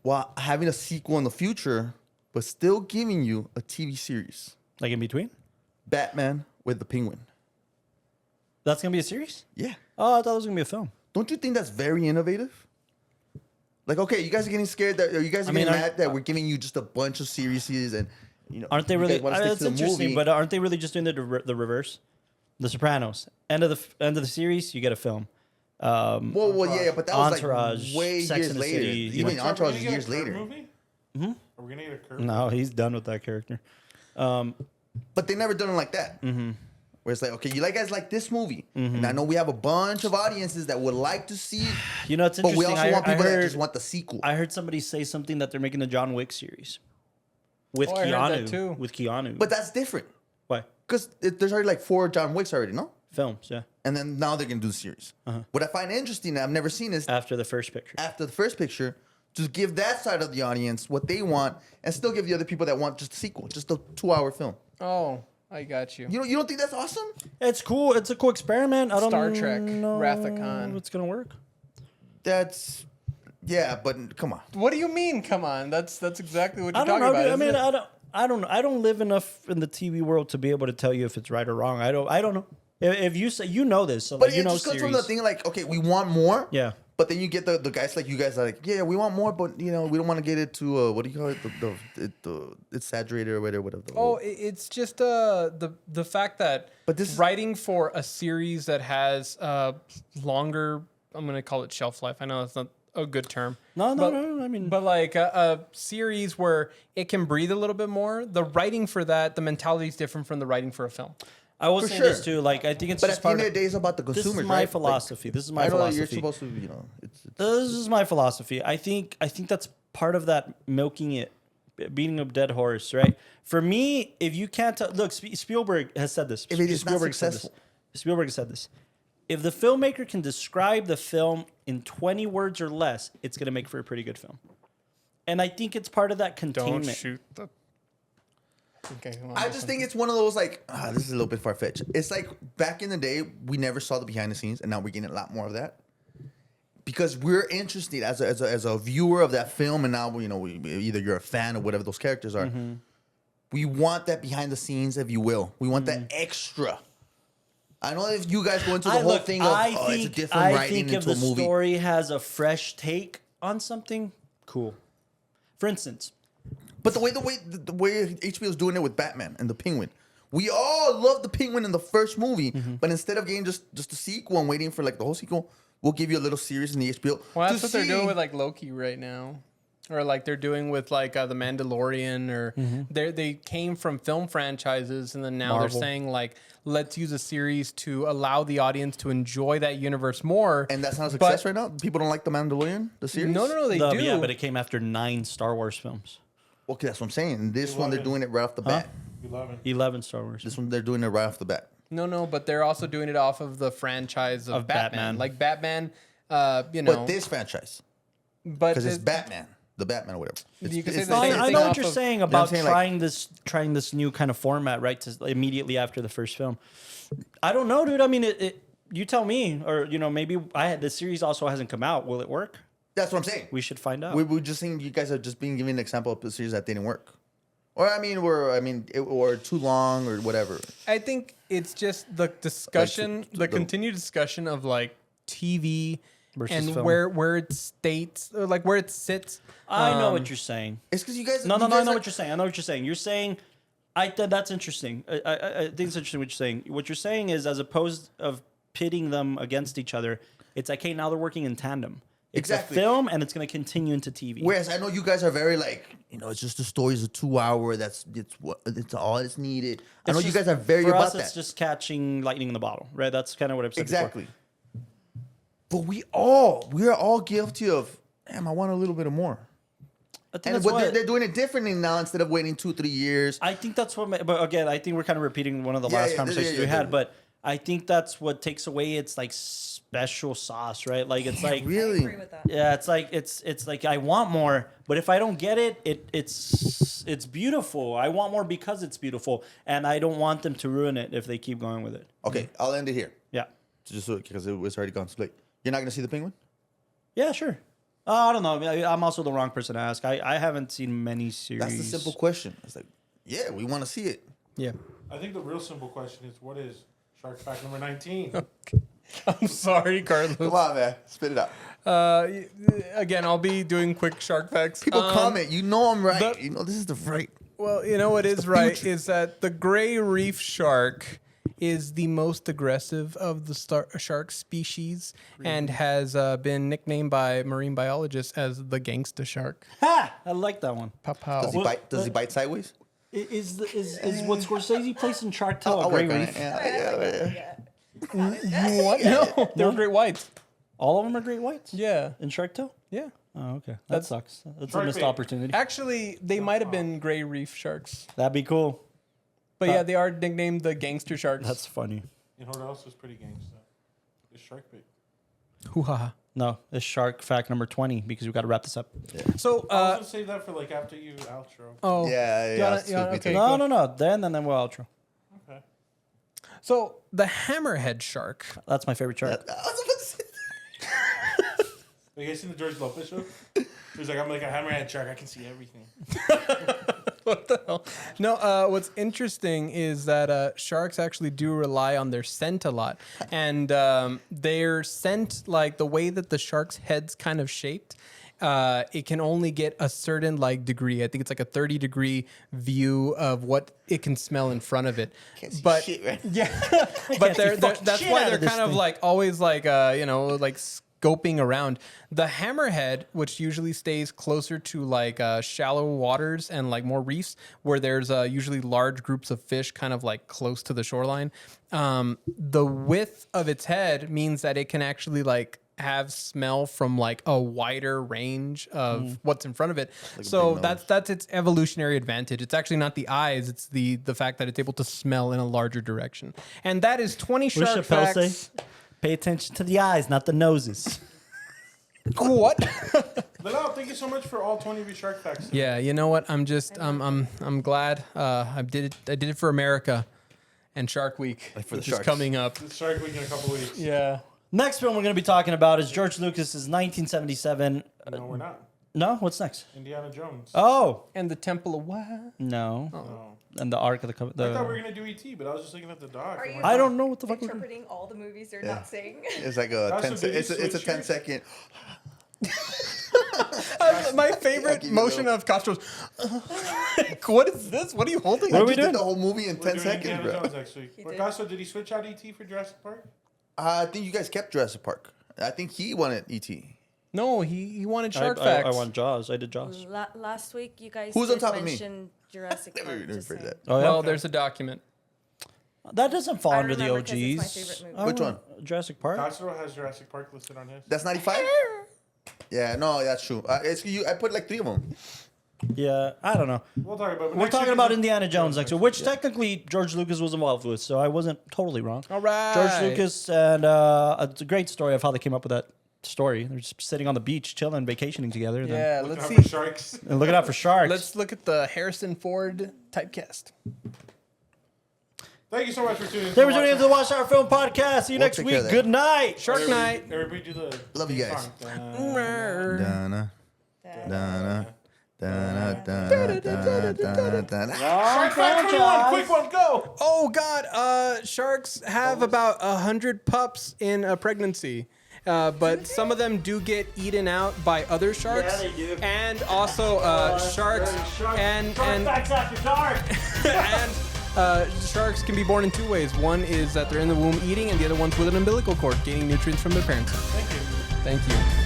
while having a sequel in the future, but still giving you a TV series. Like in between? Batman with the Penguin. That's gonna be a series? Yeah. Oh, I thought it was gonna be a film. Don't you think that's very innovative? Like, okay, you guys are getting scared that you guys are getting mad that we're giving you just a bunch of series and you know. Aren't they you really? guys wanna stick That's to the interesting, movie. but aren't they really just doing the reverse? The Sopranos. End of the series, you get a film. well, yeah, but that was Entourage, like way Sex years and the later. City, you Even know. Entourage Are is we gonna years get a Curb later. movie? Are we going to get a curve? No, he's done with that character. But they never done it like that. Where it's like, okay, you guys like this movie, and I know we have a bunch of audiences that would like to see it, You know, it's but interesting. we also want people I that heard, just want the sequel. I heard somebody say something that they're making a John Wick series with Oh, I heard that Keanu. too. With Keanu. But that's different why? because there's already like 4 John Wicks already, no? Films, yeah. And then now they're gonna do the series. What I find interesting that I've never seen is After the first picture. after the first picture, just give that side of the audience what they want, and still give the other people that want just a sequel, just a 2-hour film. Oh, I got you. You don't think that's awesome? It's cool. It's a cool experiment. I don't Star Trek, know Wrath of Khan. It's gonna work. That's yeah, but come on. What do you mean? Come on, that's exactly what you're I don't talking know. about. Dude. I mean, isn't it? I don't know. I don't live enough in the TV world to be able to tell you if it's right or wrong. I don't know. If you say you know this, so But like, you it know just comes series. from the thing like, okay, we want more. Yeah. But then you get the guys like you guys are like, yeah, we want more, but we don't want to get it to what do you call it? It's saturated or whatever. Oh, it's just the fact that But this is- writing for a series that has longer, I'm gonna call it shelf life. I know that's not a good term. No. I mean, But like a series where it can breathe a little bit more, the writing for that, the mentality is different from the writing for a film. I will For say sure. this too. Like, I think it's But just at the part end of of the day, it's about the this consumers, is my right? philosophy. This is my I know philosophy. you're supposed to, it's This is my philosophy. I think that's part of that milking it, beating a dead horse, right? For me, if you can't look, Spielberg has said this. If it is not successful. Spielberg said this. If the filmmaker can describe the film in 20 words or less, it's going to make for a pretty good film. And I think it's part of that containment. Don't shoot the. Okay, I just think it's one of those like this is a little bit far fetched. It's like back in the day we never saw the behind the scenes, and now we're getting a lot more of that because we're interested as a viewer of that film, and now we either you're a fan or whatever those characters are. Mm-hmm. We want that behind the scenes, if you will. We want that extra. I know if you guys go into the whole thing of it's a different writing if into a the movie. story has a fresh take on something, cool. For instance, But the way HBO is doing it with Batman and the Penguin, we all love the Penguin in the first movie, but instead of getting just a sequel and waiting for like the whole sequel, we'll give you a little series in the HBO. Well, that's to what they're doing see- with like Loki right now, or like they're doing with like the Mandalorian, or they came from film franchises, and then now Marvel. they're saying like let's use a series to allow the audience to enjoy that universe more. And that's not a But- success right now. People don't like the Mandalorian, the series. No, they do. Yeah, but it came after 9 Star Wars films. Okay, that's what I'm saying. This one they're doing it right off the bat. 11 Star Wars. This one they're doing it right off the bat. No, but they're also doing it off of the franchise of, Of Batman. Batman. Like Batman, But this franchise, but because it's it- Batman, the Batman or whatever. You can say it's the same I thing know off what you're of- saying what I'm about saying, like- trying this new kind of format, right? To immediately after the first film. I don't know, dude. I mean, it you tell me, or maybe the series also hasn't come out. Will it work? That's what I'm saying. We should find out. We're just saying you guys are just being given an example of a series that didn't work, or too long or whatever. I think it's just the discussion, Like, the continued discussion of like TV Versus and film. where it states, or like where it sits. I know what you're saying. It's because you guys. No, you I guys know are- what you're saying. I know what you're saying. You're saying, that's interesting. I think it's interesting what you're saying. What you're saying is, as opposed of pitting them against each other, it's like, hey, now they're working in tandem. It's Exactly. a film, and it's going to continue into TV. Whereas I know you guys are very like, it's just the story is a 2 hour. It's all that's needed. I know It's you just- guys are very for about us, that. It's just catching lightning in the bottle, right? That's kind of what I've said Exactly. before. But we are all guilty of, damn, I want a little bit of more. I think And that's what what they're doing it differently now instead of waiting 2-3 years. I think that's what. But again, I think we're kind of repeating one of the Yeah, last yeah, conversations yeah, we yeah. had. But I think that's what takes away its like special sauce, right? Like it's like I Really? agree with that. yeah, it's like I want more, but if I don't get it, it's beautiful. I want more because it's beautiful, and I don't want them to ruin it if they keep going with it. Okay, I'll end it here. Yeah, Just because it was already gone so late. You're not going to see the Penguin? yeah, sure. I don't know. I'm also the wrong person to ask. I haven't seen many series. That's the simple question. It's like, yeah, we want to see it. Yeah. I think the real simple question is, what is Shark Fact number 19? I'm sorry, Carlos. Come on, man. Spit it out. Again, I'll be doing quick shark facts. People comment. You know I'm right. the- This is the right. Well, you know what is right future. is that the gray reef shark is the most aggressive of the shark species and has been nicknamed by marine biologists as the gangsta shark. Ha! I like that one. Pow pow. Does he bite? Does he bite sideways? Is what Scorsese placed in Shark Tale a I'll gray work on reef? it. Yeah. What? No, they're great whites. All of them are great whites Yeah, in Shark Tale. yeah. Oh, okay. That sucks. That's a Shark missed bait. opportunity. Actually, they might have been gray reef sharks, That'd be cool. but yeah, they are nicknamed the gangster sharks. That's funny. You know what else is pretty gangsta? It's Shark Bait. hoo ha. No, it's Shark Fact number 20 because we got to wrap this up. So, I was going to save that for like after you outro. oh, Yeah. You wanna- Scoop you wanna- me okay. too. No. Then we'll outro. So the hammerhead shark. That's my favorite shark. I was about to say Have you guys seen the George Lopez show? He's like, I'm like a hammerhead shark. I can see everything. What the hell? No, what's interesting is that sharks actually do rely on their scent a lot. And their scent, like the way that the shark's head's kind of shaped, it can only get a certain like degree. I think it's like a 30-degree view of what it can smell in front of it. Can't see But shit, right? yeah, Can't but see fucking that's shit why out they're of this kind of thing. like always like like scoping around. The hammerhead, which usually stays closer to like shallow waters and like more reefs, where there's usually large groups of fish kind of like close to the shoreline. The width of its head means that it can actually like have smell from like a wider range of what's in front of it. Like a So big that's its evolutionary advantage. It's actually not the eyes, it's the fact that it's able to smell in a larger direction. And that is 20 What shark does Chappelle facts. say? Pay attention to the eyes, not the noses. What? Bilal, thank you so much for all 20 of your shark facts. Yeah, you know what? I'm glad I did it for America and Shark Week, Like for the which is sharks. coming up. It's Shark Week in a couple weeks. Yeah. Next film we're going to be talking about is George Lucas's 1977. No, we're not. No, what's next? Indiana Jones. Oh And the Temple of what? no, No. and the Ark of the I thought we were Covenant. going to do E.T., but I was just looking at the doc. Are you I don't know what the fuck we're doing. interpreting all the movies they're Yeah. not saying? It's like a That's 10 what se- did he it's a switch 10-second. My favorite give you motion the- of Castro's. What is this? What are you holding? What are I we just did doing? the whole movie in We're 10 doing seconds, Indiana bro. Jones next week. He did. Picasso, did he switch out E.T. for Jurassic Park? I think you guys kept Jurassic Park. I think he wanted E E.T. No, he wanted Shark I Facts. want Jaws. I did Jaws. Last week, you guys Who's on did top of me? mention Jurassic Park. Never just heard saying. that. Oh yeah, Well, there's a document. that doesn't fall I under the remember 'cause it's my OGs. favorite movie. I Which don't one? know. Jurassic Park. Castro has Jurassic Park listed on his. That's 95? Yeah, no, that's true. It's you. I put like 3 of them. Yeah, I don't know. We'll talk about it. We're talking about Indiana Jones next, which technically George Lucas was involved with, so I wasn't totally wrong. All right. George Lucas, and it's a great story of how they came up with that story. They're just sitting on the beach, chilling, vacationing together. and then- Yeah, Looking let's out see. for sharks. and looking out for sharks. Let's look at the Harrison Ford typecast. Thank you so much for tuning in. They were doing it to the WatchTower Film Podcast. See you We'll next take week. care of that. Good night. Shark Night. Everybody do the Love you theme guys. song. Donna, That- Donna, Donna, Donna, Donna, Donna, Donna. Shark Fact 21, quick one, go! Oh God! Sharks have about 100 pups in a pregnancy. But some of them do get eaten out by other sharks. Yeah, they do. And also sharks and Facts after dark. and sharks can be born in 2 ways. One is that they're in the womb eating, and the other one's with an umbilical cord, gaining nutrients from their parents. Thank you. Thank you.